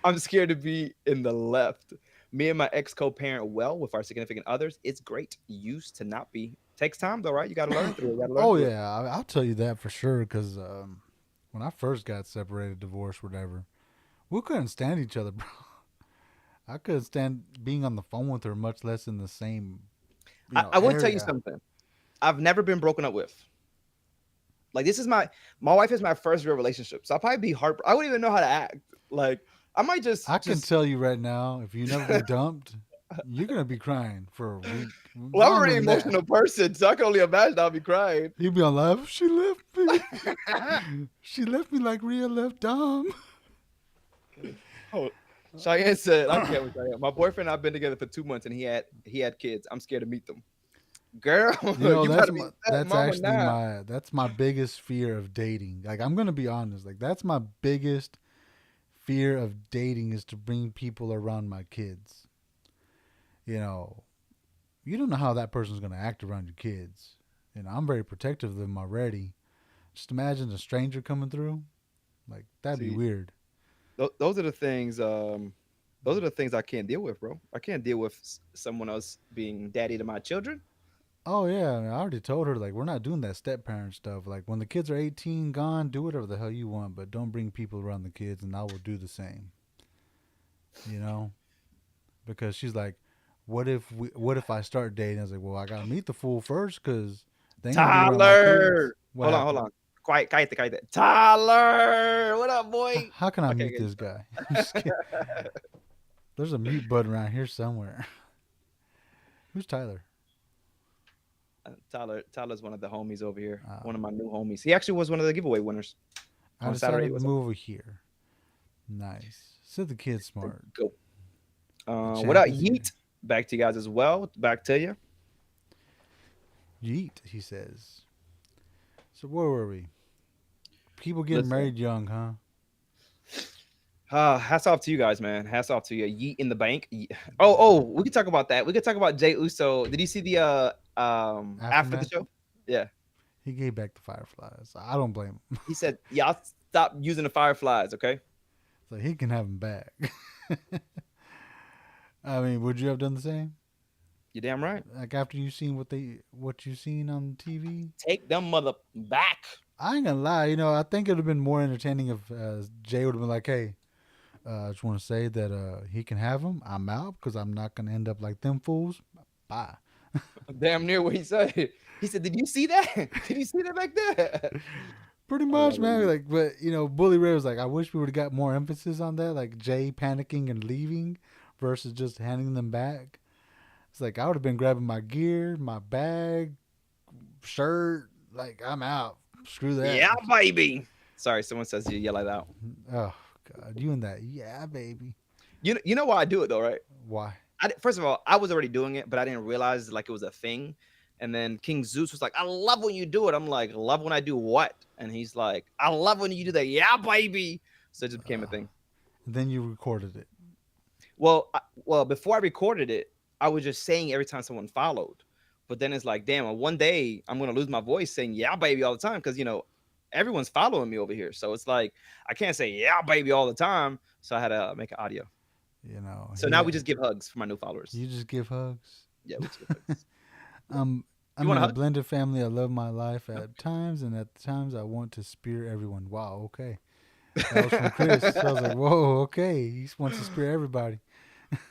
I'm scared to be in the left. Me and my ex co-parent well with our significant others. It's great. Used to not be. Takes time though, right? You got to learn through it. You got to learn Oh through it. yeah, I'll tell you that for sure. Because when I first got separated, divorced, whatever, we couldn't stand each other, bro. I couldn't stand being on the phone with her, much less in the same, I will tell you area. something. I've never been broken up with. Like this is my wife is my first real relationship, so I'll probably be heart. I wouldn't even know how to act. Like I might I can just. tell you right now, if you never been dumped, you're gonna be crying for a week, Well, I'm a longer really than that. emotional person, so I can only imagine I'll be crying. You'll be on live. She left me. She left me like Rhea left Dom. Oh, Cheyenne said, "I can't with Cheyenne. My boyfriend and I've been together for 2 months, and he had kids. I'm scared to meet them. Girl, you better be that That's mama actually now. my biggest fear of dating. Like I'm gonna be honest, like that's my biggest fear of dating is to bring people around my kids. You know, you don't know how that person's gonna act around your kids. I'm very protective of them already. Just imagine a stranger coming through. Like that'd be See, weird. those are the things. Those are the things I can't deal with, bro. I can't deal with someone else being daddy to my children. Oh yeah, I already told her like we're not doing that step parent stuff. Like when the kids are 18, gone, do whatever the hell you want, but don't bring people around the kids, and I will do the same. You know, because she's like, what if I start dating? I was like, well, I gotta meet the fool first, cause they ain't gonna be around my kids. Tyler, What hold on, hold happened? on. Quiet, cállate, cállate. Tyler, what up, boy? How can I Okay, mute okay. this guy? I'm just kidding. There's a mute button around here somewhere. Who's Tyler? Tyler's one of the homies over here. Uh, One of my new homies. He actually was one of the giveaway winners I on decided Saturday. to Was it? move over here. Nice. Said the kid's smart. Go. The What champ up, is here. Yeet? Back to you guys as well. Back to you. Yeet, he says. So where were we? People getting Listen, married young, huh? hats off to you guys, man. Hats off to you. Yeet in the bank. Oh, we could talk about that. We could talk about Jay Uso. Did you see the after the Aftermath. show? Yeah, He gave back the fireflies. I don't blame him. he said, "Y'all stop using the fireflies, okay?" So he can have them back. I mean, would you have done the same? You damn right. Like after you seen what you seen on TV? Take them mother back. I ain't gonna lie. I think it would have been more entertaining if Jay would have been like, "Hey, I just want to say that he can have them. I'm out because I'm not gonna end up like them fools. Bye." Damn near what he said. He said, "Did you see that? Did you see that back there?" Pretty I much, love it, man. man. Like, but Bully Ray was like, I wish we would have got more emphasis on that, like Jay panicking and leaving versus just handing them back. It's like I would have been grabbing my gear, my bag, shirt. Like I'm out. Screw that. Yeah, baby. Sorry, someone says you yell like that. Oh God, you and that, yeah, baby. You know why I do it though, right? Why? First of all, I was already doing it, but I didn't realize like it was a thing. And then King Zeus was like, "I love when you do it." I'm like, "Love when I do what?" And he's like, "I love when you do that." Yeah, baby. So it just became a Uh, thing. and then you recorded it. Well, before I recorded it, I was just saying every time someone followed. But then it's like, damn, one day I'm gonna lose my voice saying "yeah, baby" all the time because everyone's following me over here. So it's like I can't say "yeah, baby" all the time. So I had to make an audio. So now He. we just give hugs for my new followers. You just give hugs. Yeah, we just give hugs. Yeah. um, You I'm want in a a hug? blended family. I love my life No. at times, and at times I want to spear everyone. Wow. Okay. That was from Chris. So I was like, whoa. Okay. He wants to spear everybody.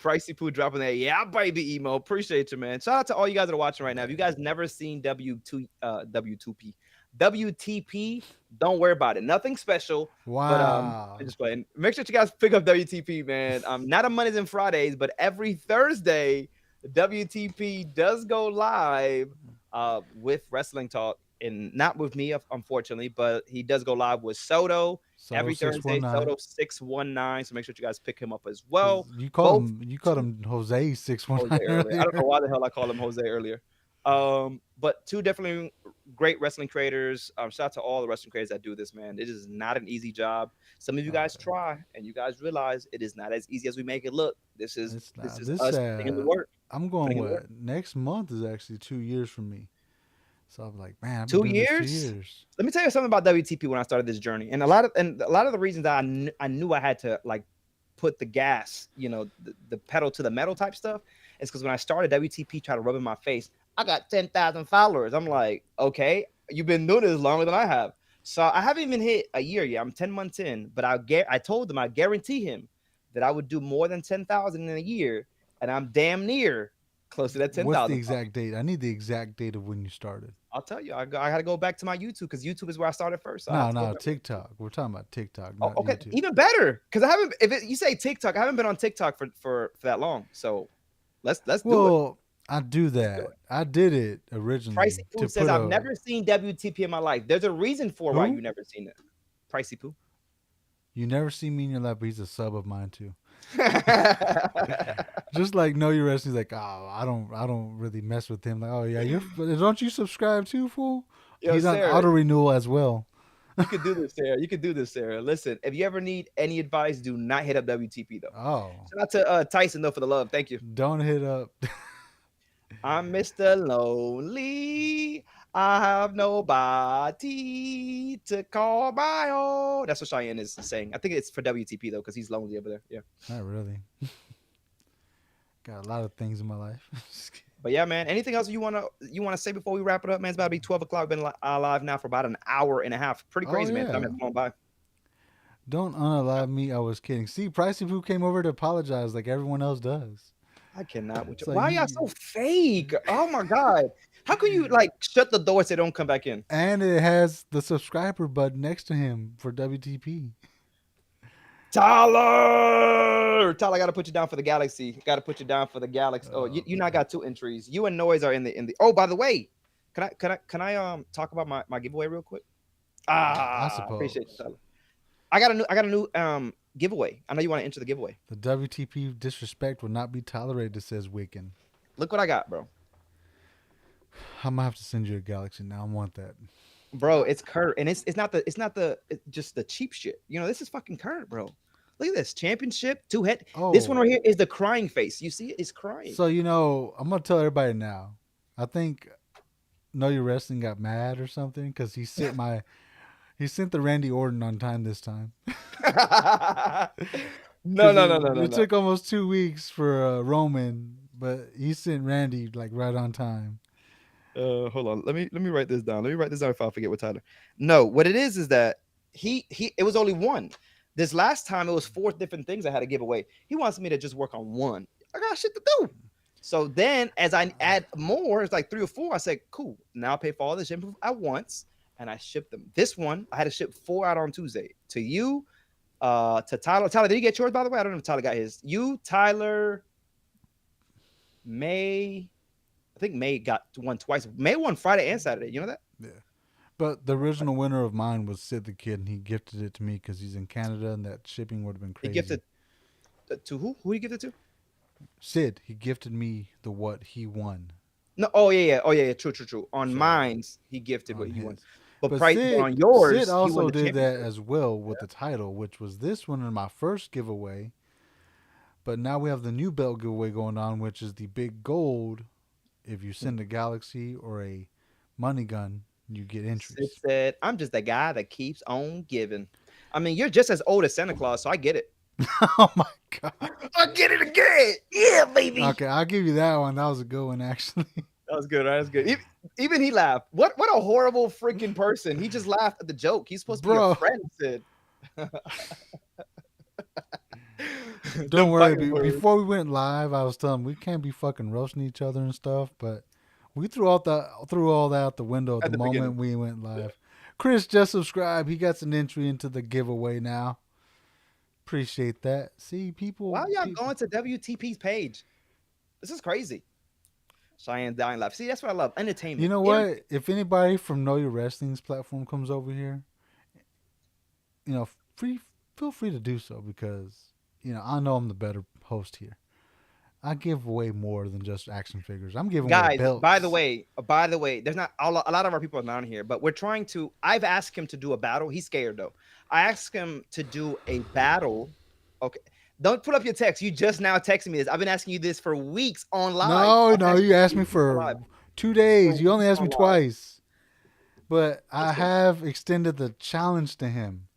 Pricey Poo dropping that yeah baby emo. Appreciate you, man. Shout out to all you guys that are watching right now. If you Yeah. guys never seen W2P WTP, don't worry about it. Nothing special, but I'm Wow. just playing. Make sure you guys pick up WTP, man. Not on Mondays and Fridays, but every Thursday, WTP does go live with Wrestling Talk. And not with me, unfortunately, but he does go live with Soto Soto every six Thursday. one nine. Soto619. So make sure you guys pick him up as Because well. Both you called him Jose six one Jose nine earlier. I don't know earlier. why the hell I called him Jose earlier. But two definitely great wrestling creators. Shout out to all the wrestling creators that do this, man. It is not an easy job. Some of you guys try, and you guys realize it is not as easy as we make it look. This is It's this not is this. us putting in the work. I'm going Putting in the work. what next month is actually 2 years for me. So I'm like, man, I've been Two doing this two years. years. Let me tell you something about WTP when I started this journey, and a lot of the reasons that I knew I had to like put the gas, the pedal to the metal type stuff, is because when I started WTP, tried to rub in my face, I got 10,000 followers. I'm like, okay, you've been doing this longer than I have, so I haven't even hit a year yet. I'm 10 months in, but I told him I guarantee him that I would do more than 10,000 in a year, and I'm damn near close to that ten What's the thousand. exact date? I need the exact date of when you started. I'll tell you, I got to go back to my YouTube because YouTube is where I started first. So I have No, to go no, back. TikTok. We're talking about TikTok, Oh, not okay, YouTube. even better because I haven't. You say TikTok, I haven't been on TikTok for that long. So let's do it. Well, I do Let's do that. it. I did it Pricey originally Poo to says put I've a never seen WTP in my life. There's a reason for why you who? never seen it. Pricey Poo. You never see me in your life, but he's a sub of mine too. Just like Know Your Wrestling, he's like, oh, I don't really mess with him. Like, oh yeah, don't you subscribe too, fool? Yo, He's on Sarah, auto renewal as well. you could do this, Sarah. You could do this, Sarah. Listen, if you ever need any advice, do not hit up WTP though. Oh, Shout out to Tyson though for the love. Thank you. don't hit up. I'm Mr. Lonely. I have nobody to call my own. That's what Cheyenne is saying. I think it's for WTP though, because he's lonely over there. Yeah. Not really. Got a lot of things in my life. But yeah, man. Anything else you wanna say before we wrap it up, man? It's about to be 12 o'clock. Been live now for about an hour and a half. Pretty Oh crazy, man. Time yeah. has flown by. Don't unalive me. I was kidding. See, Pricey Poo came over to apologize like everyone else does. I cannot with you. It's like Why are y'all so fake? Oh my god. How can you like shut the door so they don't come back in? and it has the subscriber button next to him for WTP. Tyler, I gotta put you down for the galaxy. Gotta put you down for the galaxy. Oh, you not Okay. got two entries. You and Noise are in the. Oh, by the way, can I talk about my giveaway real quick? I Appreciate you, suppose Tyler. I got a new giveaway. I know you want to enter the giveaway. the WTP disrespect will not be tolerated, says Wiccan. Look what I got, bro. I'm gonna have to send you a galaxy now. I want that. Bro, it's current, and it's just the cheap shit. This is fucking current, bro. Look at this championship two head. This one Oh, right here is the crying face. You see it? It's crying. so I'm gonna tell everybody now. I think Know Your Wrestling got mad or something because he sent the Randy Orton on time this time. No, Because no, no, no, no, it no. took almost 2 weeks for Roman, but he sent Randy like right on time. Hold on. Let me write this down. Let me write this down if I forget what Tyler. No, what it is that he it was only one. This last time it was four different things I had to give away. He wants me to just work on one. I got shit to do. So then as I add more, it's like three or four. I said, cool. Now I'll pay for all this shit at once, and I shipped them. This one I had to ship 4 out on Tuesday to you, to Tyler. Tyler, did he get yours by the way? I don't know if Tyler got his. You, Tyler, May. I think May got one twice. May won Friday and Saturday. You know that? Yeah. But the original winner of mine was Sid the Kid, and he gifted it to me because he's in Canada, and that shipping would have been He crazy. gifted to who? Who he gifted to? Sid, he gifted me the what he won. No. Oh yeah, yeah. Oh yeah, yeah. True, true, true. On So mine's, he gifted what on he won. his, But but price, but Sid on Sid yours, he won also the did that championship. as well with the title, which was this one in my first giveaway. But now we have the new belt giveaway going on, which is the big gold. If you send a galaxy or a money gun, you get Sid entries. said, "I'm just the guy that keeps on giving." I mean, you're just as old as Santa Claus, so I get it. Oh my god. I get it again. Yeah, baby. Okay, I'll give you that one. That was a good one, actually. That was good. Right? That was good. Even he laughed. What a horrible freaking person. He just laughed at the joke. He's supposed to be your Bro, friend, Sid. don't Them worry. fighting words. Before we went live, I was telling him we can't be fucking roasting each other and stuff. But we threw all that out the window at At the the beginning. moment we went Yeah. live. Chris just subscribed. He got an entry into the giveaway now. Appreciate that. See, Why are y'all people. going to WTP's page? This is crazy. Cheyenne dying laugh. See, that's what I love. You Entertainment. know what? If anybody from Know Your Wrestling's platform comes over here, you know, free feel free to do so because I know I'm the better host here. I give away more than just action figures. I'm giving away Guys, belts. by the way, there's not a lot of our people are not here, but we're trying to. I've asked him to do a battle. He's scared though. I asked him to do a battle. Okay, don't put up your text. You just now texting me this. I've been asking you this for weeks on live. No, I've been no, asking you asked me you on for live 2 days. for You only weeks asked on me live. twice. But I Listen, have extended the challenge to him.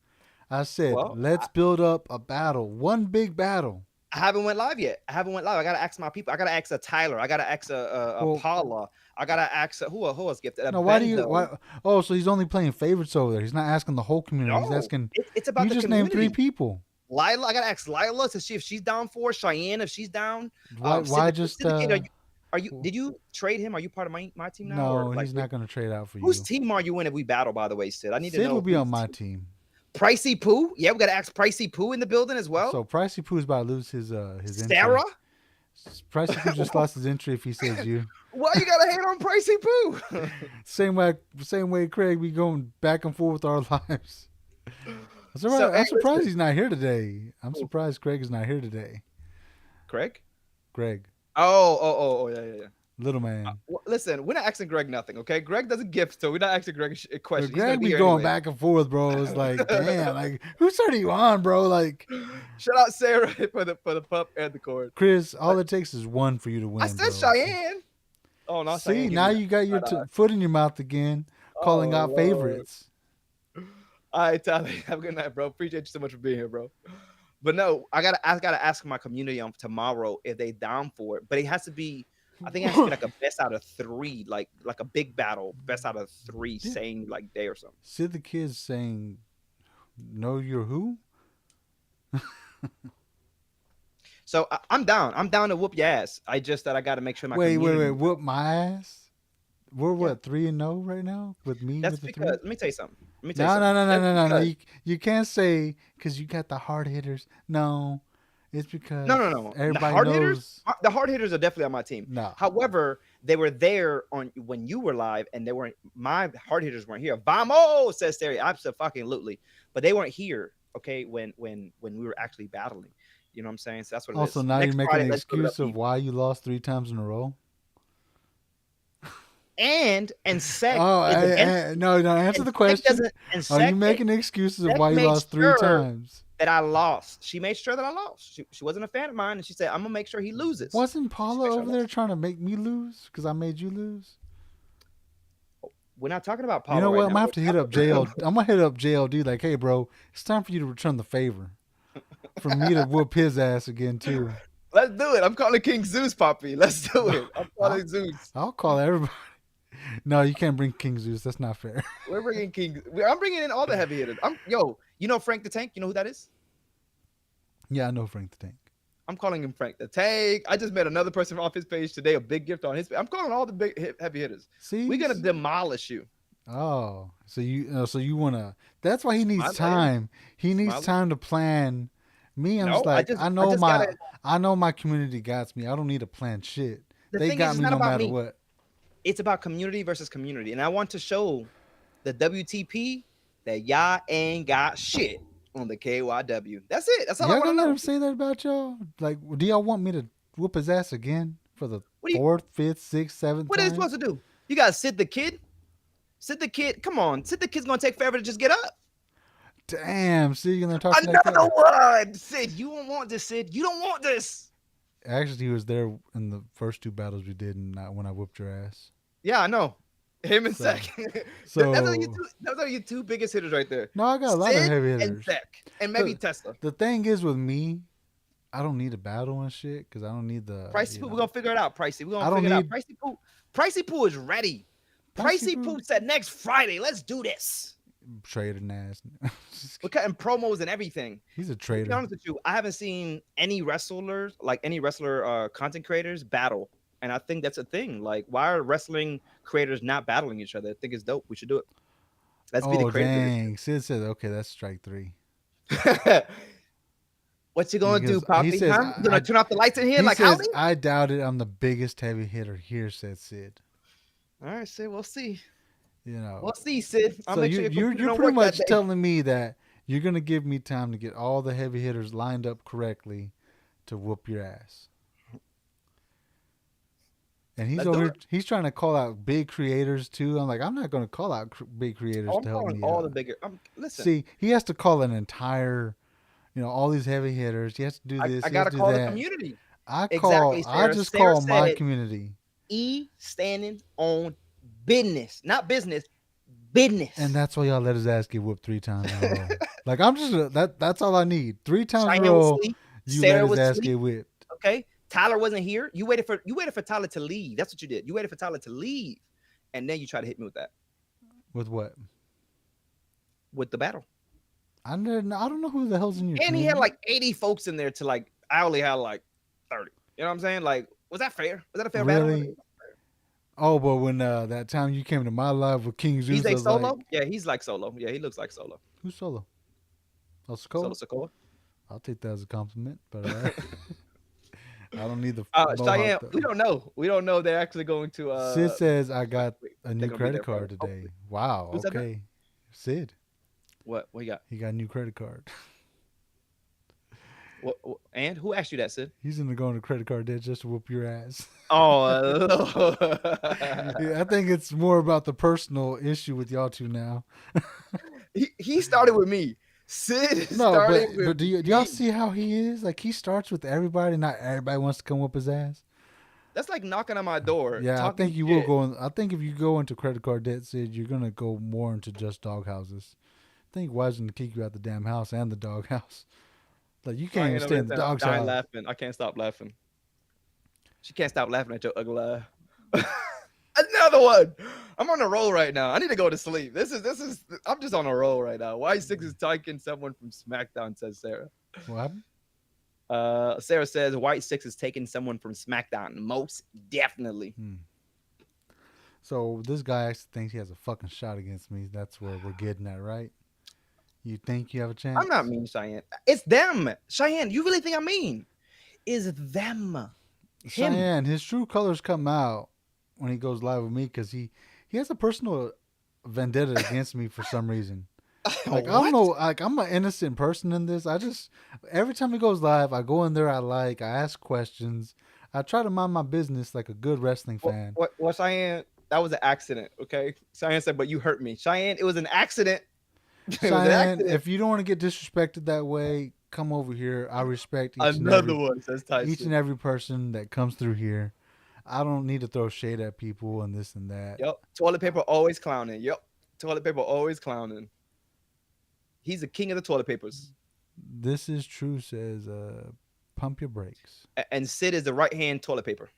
I said, well, let's build up a battle, one big battle. I haven't went live yet. I haven't went live. I gotta ask my people. I gotta ask a Tyler. I gotta ask a Well, Paula. I gotta ask who else gifted a no, why do you? Bendo. Why? Oh, so he's only playing favorites over there. He's not asking the whole community. He's No, asking. it's about You the just named three community. people. Lila, I gotta ask Lila to see if she's down for it. Cheyenne, if she's down. Why? Why just? Syndicate, are you? Did you trade him? Are you part of my team now, or No, like he's not going to trade out for whose you. team are you in if we battle? By the way, Sid, I need to Sid will know be on who's my team. team. Pricey Pooh. Yeah, we gotta ask Pricey Pooh in the building as well. So Pricey Pooh's about to lose his entry. Sarah, Pricey Pooh just lost his entry if he says you. why you gotta hate on Pricey Pooh? Same way Craig be going back and forth with our lives. So, hey, I'm surprised listen, he's not here today. I'm Who? surprised Craig is not here today. Craig. Greg, Oh, yeah, yeah, yeah. little man. Listen, we're not asking Greg nothing, okay? Greg doesn't gift, so we're not asking Greg a But question. He's gonna Greg be be here going anyway. back and forth, bro. It's like, damn, like who started you on, bro? Like, Shout out Sarah for the pup and the cord. Chris, But all it takes is one for you to I win, said bro. Cheyenne. Oh no, See, Cheyenne, give now me you got your that. foot in your mouth again, calling Oh out Lord. favorites. All right, Tyler. Have a good night, bro. Appreciate you so much for being here, bro. But no, I gotta ask my community on tomorrow if they down for it. But it has to be, I think it has to be like a best out of three, like a big battle, best out of three, Yeah. same like day or something. Sid the Kid's saying, know your who? So I'm down. I'm down to whoop your ass. I just that I got to make sure my Wait. community. Whoop my ass? We're Yeah, what, 3-0 right now? With me that's with the because three? let me tell you something. Let me tell you No, no, something. no, no, That's no, no, no. because You can't say because you got the hard hitters. No, it's no, because no, no. The everybody hard hitters, knows. the hard hitters are definitely on my team. No. However, they were there on when you were live, and they weren't. My hard hitters weren't here. Vamos, says Terry. Absolutely, but they weren't here. Okay, when we were actually battling. You know what I'm saying? So that's what it Also, is. now you're Next making Friday, an let's build it up excuse of even. why you lost 3 times in a row. And Sec Oh, is against no, no. Answer and the Sec question. doesn't and Are you Sec making excuses of Sec why you made lost three sure times? that I lost. She made sure that I lost. She wasn't a fan of mine, and she said, "I'm gonna make sure he loses." Wasn't She Paula made sure I over there lost. trying to make me lose because I made you lose? We're not talking about You Paula know right what? I'm now. gonna have to hit up We're JL. I'm gonna hit up JLD like, hey, bro, it's time for you to return the favor. For me to whoop his ass again too. Let's do it. I'm calling King Zeus, Poppy. Let's do it. I'm I'll calling Zeus. I'll call everybody. No, you can't bring King Zeus. That's not fair. We're bringing King. I'm bringing in all the heavy hitters. You know Frank the Tank. You know who that is? Yeah, I know Frank the Tank. I'm calling him Frank the Tank. I just met another person off his page today. A big gift on his. I'm calling all the heavy hitters. See, We're gonna demolish you. Oh, so you wanna? That's why he Smile needs at time. He needs smile. time to plan. Me, I'm just No, like I just gotta. I know my community got me. I don't need to plan shit. The They thing is, got it's me not no about matter me. what. It's about community versus community, and I want to show the WTP that y'all ain't got shit on the KYW. That's it. That's all I Y'all want to gonna let him know. say that about y'all? Like, do y'all want me to whoop his ass again for the What do you? fourth, fifth, sixth, seventh What are they time? supposed to do? You gotta sit the kid. Sit the kid. Come on, sit the kid's gonna take forever to just get up. Damn, see, you're gonna talk to me like that? Another one, Sid. You don't want this, Sid. You don't want this. Actually, he was there in the first two battles we did, and not when I whooped your ass. Yeah, I know. Him and So, Sek. That's only you so two. Those are your two biggest hitters right there. no, I got a lot of Sid heavy and hitters. Sek, and maybe The Tesla. the thing is with me, I don't need a battle and shit because I don't need Pricey Poo, we're gonna figure it out. Pricey, we're gonna I don't figure it out. need Pricey Poo is ready. Pricey Pricey Poo Poo said next Friday, let's do this. trading ass. We're cutting promos and everything. He's a To be traitor. honest with you, I haven't seen any wrestlers, like any wrestler content creators, battle. And I think that's a thing. Like, why are wrestling creators not battling each other? I think it's dope. We should do it. Let's be the Oh creators of dang! Sid said, "Okay, that's strike three." this. What you gonna do, Because he Poppy? says, Huh? You gonna turn off the lights in here he like says, Howdy? I doubt it. I'm the biggest heavy hitter here," said Sid. All right, Sid. We'll see. You know, We'll see, Sid. I'll so make you sure your you're computer you're don't pretty work that much day. telling me that you're gonna give me time to get all the heavy hitters lined up correctly to whoop your ass. And he's Let's do over. it. He's trying to call out big creators too. I'm like, I'm not going to call out big creators Oh, I'm to help calling me all out. the bigger. Listen, See, he has to call an entire, all these heavy hitters. He has to do this. I He has gotta to do call the that. community. I call. Exactly, I Sarah. just Sarah call my said community, E standing on business, not business, and business. that's why y'all let his ass get whooped 3 times in a row. Like I'm just that's all I need. 3 times in a Cheyenne was row, asleep. you let Sarah his was ass asleep. get whipped. Okay. Tyler wasn't here. You waited for Tyler to leave. That's what you did. You waited for Tyler to leave. And then you try to hit me with that. With what? With the battle. I don't know who the hell's in your And he had community. like 80 folks in there to like I only had like 30. You know what I'm saying? Like, was that fair? Was that a fair battle? Really? Oh, but when that time you came to my live with King He's Zeus, I like was like, solo? Yeah, he's like solo. Yeah, he looks like solo. "Who's solo? El Solo Sokola? Sokoa. I'll take that as a compliment, but I don't need the Cheyenne, mohawk we though." don't know. We don't know they're actually going to Sid says I wait, got wait, a they're new gonna be credit there card for today. hopefully. Wow. Who said that? Okay, Sid, What you got? he got a new credit card. And who asked you that, Sid? He's gonna go into credit card debt just to whoop your ass. Oh, Yeah, I think it's more about the personal issue with y'all two now. he started with me. Sid No, started with do y'all me. see how he is? Like he starts with everybody. Not everybody wants to come whoop his ass. That's like knocking on my door, Yeah, I talking think you will shit. go. I think if you go into credit card debt, Sid, you're gonna go more into just dog houses. I think why's gonna kick you out the damn house and the dog house. Like you can't even Ryan over stay there in the saying, I'm dog's dying house. laughing. I can't stop laughing. She can't stop laughing at your ugly laugh. Another one. I'm on a roll right now. I need to go to sleep. This is. I'm just on a roll right now. Why six is taking someone from SmackDown? Says Sarah. What happened? Sarah says White Six is taking someone from SmackDown. Most definitely. Hmm. So this guy actually thinks he has a fucking shot against me. That's where we're getting at, right? You think you have a I'm not chance? mean, Cheyenne. It's them. Cheyenne, you really think I'm mean? Is them. Him. Cheyenne, his true colors come out when he goes live with me because he has a personal vendetta against me for some reason. Like I don't What? know, like I'm an innocent person in this. I just every time he goes live, I go in there. I ask questions. I try to mind my business like a good wrestling fan. What, Cheyenne? That was an accident, okay? Cheyenne said, but you hurt me. Cheyenne, it was an accident. It was an Cheyenne, accident. if you don't want to get disrespected that way, come over here. I respect Another one, says each and Tyson. every person that comes through here. I don't need to throw shade at people and this and that. Yep. Toilet paper always clowning. Yep. Toilet paper always clowning. He's the king of the toilet papers. This is true, says pump your brakes. And Sid is the right hand toilet paper.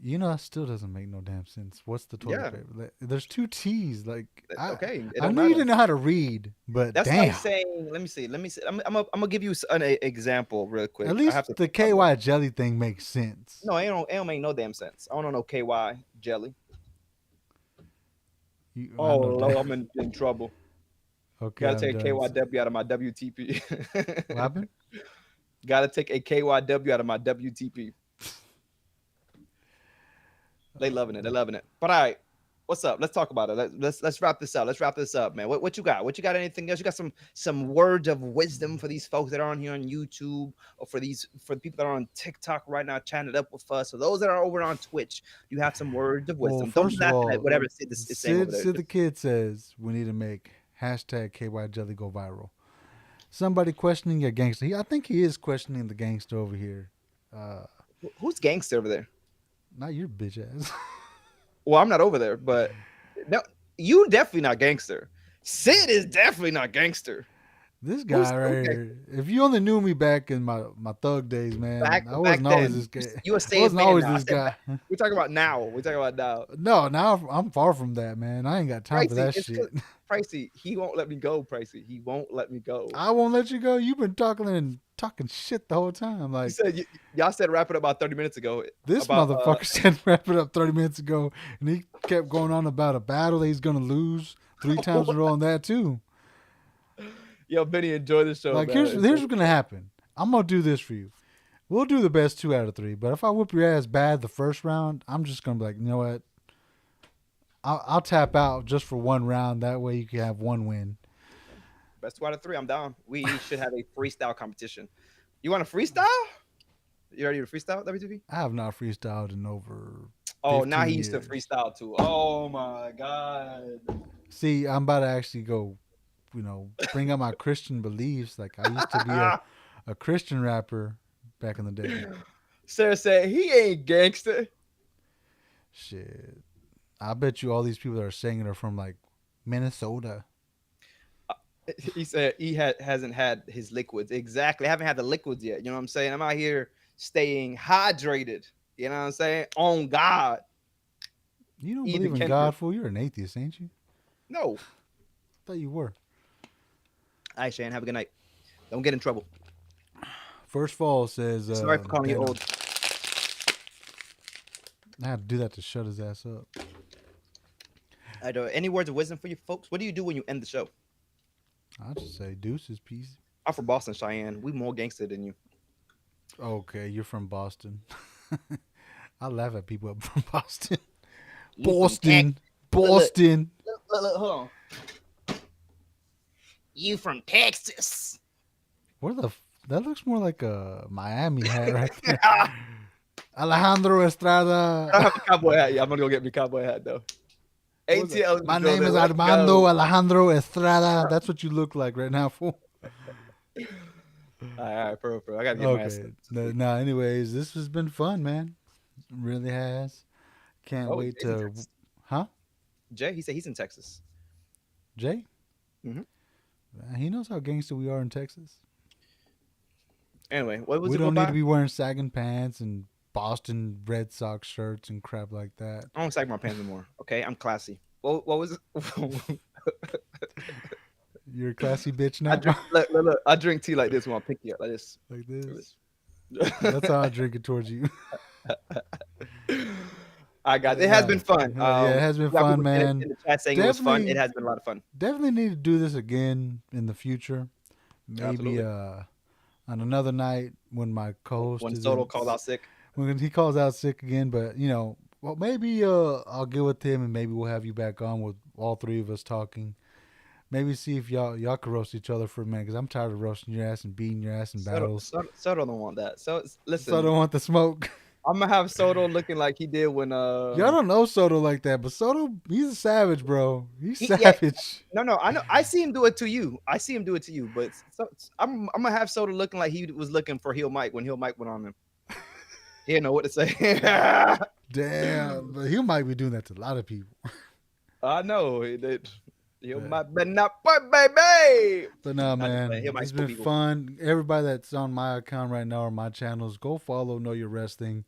That still doesn't make no damn sense. What's the toilet Yeah. paper? There's two T's. Like Okay. It I don't knew you matter. didn't know how to read, but That's like damn. saying, let me see. Let me see. I'm gonna give you an example real quick. At I have least to the think about it. KY jelly thing makes sense. No, it don't make no damn sense. I don't know KY jelly. I Oh know Lord, damn. I'm in trouble. Okay, Gotta I'm take a done. KYW out of my WTP. What happened? Gotta take a KYW out of my WTP. They loving it. They're loving it. But all right, what's up? Let's talk about it. Let's wrap this up. Let's wrap this up, man. What you got? What you got? Anything else? You got some words of wisdom for these folks that are on here on YouTube, or for the people that are on TikTok right now, chatting it up with us. So those that are over on Twitch, you have some words of Well, wisdom. Don't be first of laughing at all, whatever Sid is saying over there. Sid the kid says we need to make hashtag KY Jelly go viral. Somebody questioning a gangster. I think he is questioning the gangster over here. Uh, Who's gangster over there? Not your bitch ass. Well, I'm not over there, but no, you definitely not gangster. Sid is definitely not gangster. This Who's guy right gangster? here. If you only knew me back in my thug days, man, I Back wasn't always then? this guy. You a I saved wasn't man always now. I this said guy. we're talking about now. We're talking about now. No, now I'm far from that, man. I ain't got time for Pricey, that it's shit. cause Pricey. He won't let me go. Pricey, he won't let me go. I won't let you go. You've been talking shit the whole time. You Like said y'all said wrap it up about 30 minutes ago this about motherfucker said wrap it up 30 minutes ago, and he kept going on about a battle that he's gonna lose 3 times in a row on that too. yo Benny, enjoy the show, Like man. here's what's gonna happen. I'm gonna do this for you. We'll do the best 2 out of 3. But if I whoop your ass bad the first round, I'm just gonna be like, you know what? I'll tap out just for 1 round. That way you can have 1 win. Best 2 out of 3. I'm down. We should have a freestyle competition. You want a freestyle? You ready to freestyle, WTV? I have not freestyled in over Oh, now he 15 used to years. freestyle too. Oh my god. See, I'm about to actually go, bring up my Christian beliefs. Like I used to be a Christian rapper back in the day. Sarah said he ain't gangster. Shit. I bet you all these people that are saying it are from like Minnesota. He said hasn't had his liquids. Exactly. I haven't had the liquids yet. You know what I'm saying? I'm out here staying hydrated. You know what I'm saying? On God. You don't Eating believe in Kendrick. God, fool? You're an atheist, ain't you? No. I thought you were. All right, Shane. Have a good night. Don't get in trouble. First Fall says Sorry for calling you that old. I had to do that to shut his ass up. I don't. Any words of wisdom for you folks? What do you do when you end the show? I'll just say deuces, peace. I'm from Boston, Cheyenne. We more gangster than you. Okay, you're from Boston. I laugh at people up from Boston. You from Texas? Boston. Look, look, Boston. look, hold on. You from Texas? Where the that looks more like a Miami hat right there. Alejandro Estrada. I don't have a cowboy hat. Yeah, I'm gonna go get me a cowboy hat though. What was that? ATL in the My name building. is Let's Armando go. Alejandro Estrada. That's what you look like right now, fool. All right, perfect. I gotta get my ass. Okay. No, anyways, this has been fun, man. It really has. Can't Oh, wait Jay's in to. Texas. Huh? Jay, he said he's in Texas. Jay? Hmm. He knows how gangster we are in Texas. Anyway, what was We it go don't need by? to be wearing sagging pants and Boston Red Sox shirts and crap like that. I don't sag my pants anymore. Okay, I'm classy. What was it? You're a classy bitch I now? drink. Look, I drink tea like this when I pick you up, like this. Like this? Like That's how I drink it towards you. this. I got. It has Yeah. been fun. Yeah, it has been We got fun, people man. in the chat saying it was fun. It Definitely, has been a lot of fun. definitely need to do this again in the future. Maybe Absolutely. on another night when my co-host When Soto isn't calls out sick. when he calls out sick again. But well, maybe I'll get with him and maybe we'll have you back on with all 3 of us talking. Maybe see if y'all can roast each other for a minute because I'm tired of roasting your ass and beating your ass in battles. Soto don't want that. So So I listen, don't want the smoke. I'm gonna have Soto looking like he did when Y'all don't know Soto like that, but Soto, he's a savage, bro. He's yeah, savage. no, I know. I see him do it to you. I see him do it to you. But I'm gonna have Soto looking like he was looking for Heel Mike when Heel Mike went on him. He didn't know what to say. Damn, but he might be doing that to a lot of people. I know. He did. Heel Yeah. Mike, but not but baby. But no, Not just man, playing. Heel Mike's it's cool been people. fun. Everybody that's on my account right now or my channels, go follow Know Your Wrestling.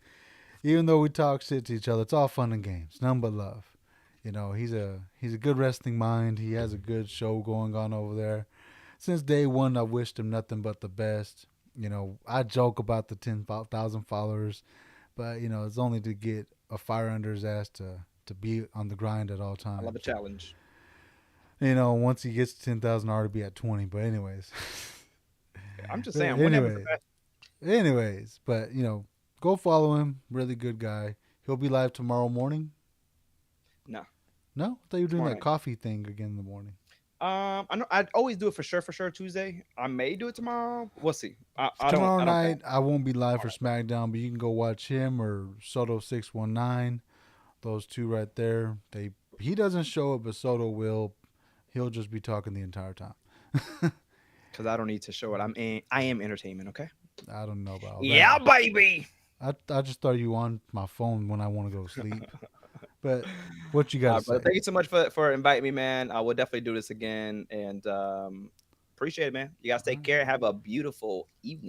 Even though we talk shit to each other, it's all fun and games, none but love. He's a good wrestling mind. He has a good show going on over there. Since day one, I wished him nothing but the best. I joke about the 10,000 followers, but it's only to get a fire under his ass to to be on the grind at all I love a times. challenge. Once he gets to 10,000, I already be at 20. But anyways, I'm just saying, I'm whenever the anyway, best. but go follow him. Really good guy. He'll be live tomorrow morning. No, No, I thought you were doing tomorrow that night. coffee thing again in the morning. I know I'd always do it for sure Tuesday. I may do it tomorrow. We'll see. Tomorrow I don't bet. night, I won't be live All for right. SmackDown, but you can go watch him or Soto619. Those two right there. He doesn't show up, but Soto will. He'll just be talking the entire time. Because I don't need to show it. I am entertainment. Okay. I don't know about all that. Yeah, baby. I just thought you on my phone when I want to go to sleep. But what you got to Brother, say? thank you so much for inviting me, man. I will definitely do this again, and appreciate it, man. You guys All take right. care. Have a beautiful evening.